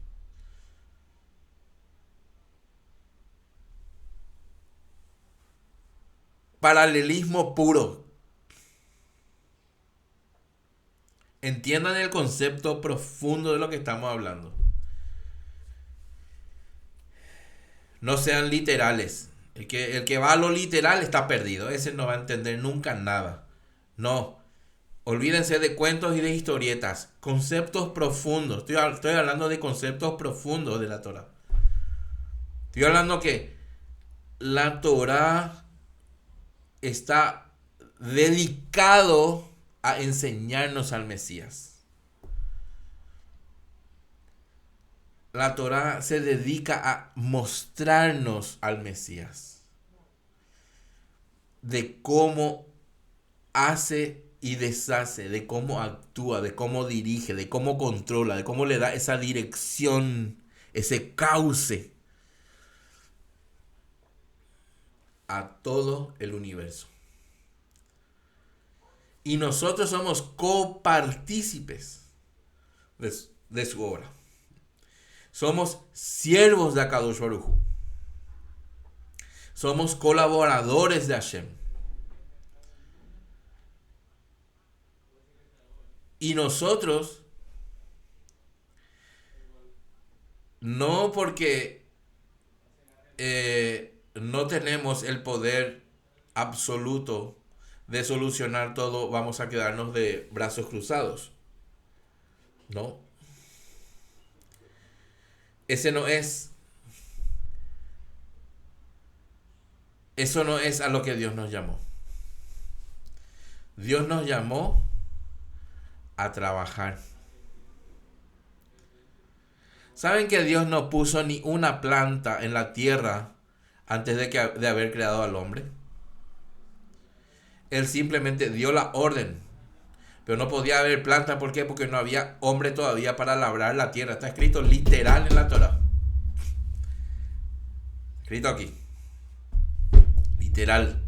[SPEAKER 1] Paralelismo puro. Entiendan el concepto profundo de lo que estamos hablando. No sean literales. El que va a lo literal está perdido. Ese no va a entender nunca nada. No. Olvídense de cuentos y de historietas. Conceptos profundos. Estoy hablando de conceptos profundos de la Torah. Estoy hablando que la Torah está dedicado a enseñarnos al Mesías. La Torah se dedica a mostrarnos al Mesías. De cómo hace y deshace, de cómo actúa, de cómo dirige, de cómo controla, de cómo le da esa dirección, ese cauce a todo el universo. Y nosotros somos copartícipes de su obra. Somos siervos de Akadosh Baruj Hu. Somos colaboradores de Hashem. Y nosotros, no porque no tenemos el poder absoluto de solucionar todo, vamos a quedarnos de brazos cruzados. No. Ese no es. Eso no es a lo que Dios nos llamó. Dios nos llamó a trabajar. ¿Saben que Dios no puso ni una planta en la tierra antes de haber creado al hombre? Él simplemente dio la orden. Pero no podía haber planta, ¿por qué? Porque no había hombre todavía para labrar la tierra. Está escrito literal en la Torah. Escrito aquí. Literal.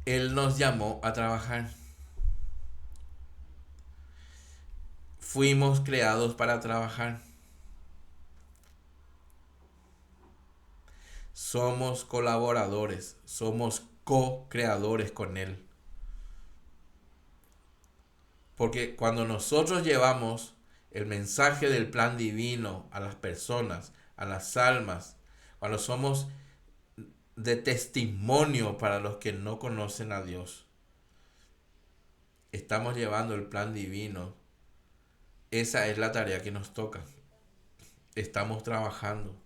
[SPEAKER 1] Él nos llamó a trabajar. Fuimos creados para trabajar. Somos colaboradores. Somos co-creadores con Él. Porque cuando nosotros llevamos el mensaje del plan divino a las personas, a las almas, cuando somos de testimonio para los que no conocen a Dios, estamos llevando el plan divino. Esa es la tarea que nos toca. Estamos trabajando.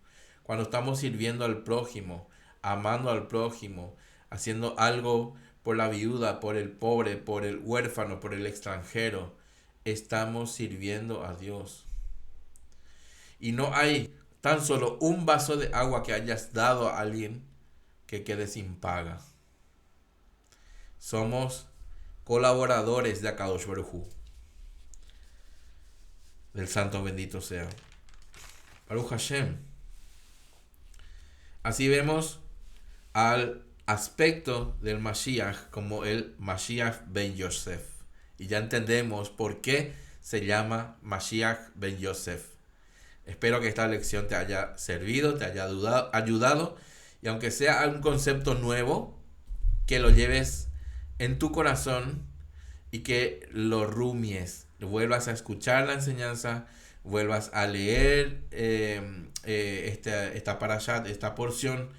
[SPEAKER 1] cuando estamos sirviendo al prójimo, amando al prójimo, haciendo algo por la viuda, por el pobre, por el huérfano, por el extranjero, estamos sirviendo a Dios. Y no hay tan solo un vaso de agua que hayas dado a alguien que quede sin paga. Somos colaboradores de Akadosh Baruj Hu, del Santo bendito sea. Baruch Hashem. Así vemos al aspecto del Mashiach como el Mashiach ben Yosef. Y ya entendemos por qué se llama Mashiach ben Yosef. Espero que esta lección te haya servido, te haya ayudado. Y aunque sea un concepto nuevo, que lo lleves en tu corazón y que lo rumies. Vuelvas a escuchar la enseñanza, vuelvas a leer esta parashat, esta porción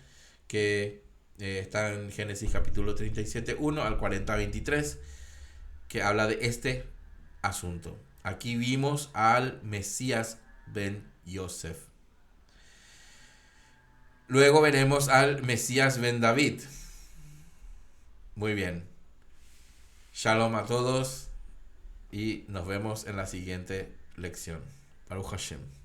[SPEAKER 1] que está en Génesis capítulo 37, 1 al 40, 23, que habla de este asunto. Aquí vimos al Mesías ben Yosef. Luego veremos al Mesías ben David. Muy bien. Shalom a todos y nos vemos en la siguiente lección. Baruch Hashem.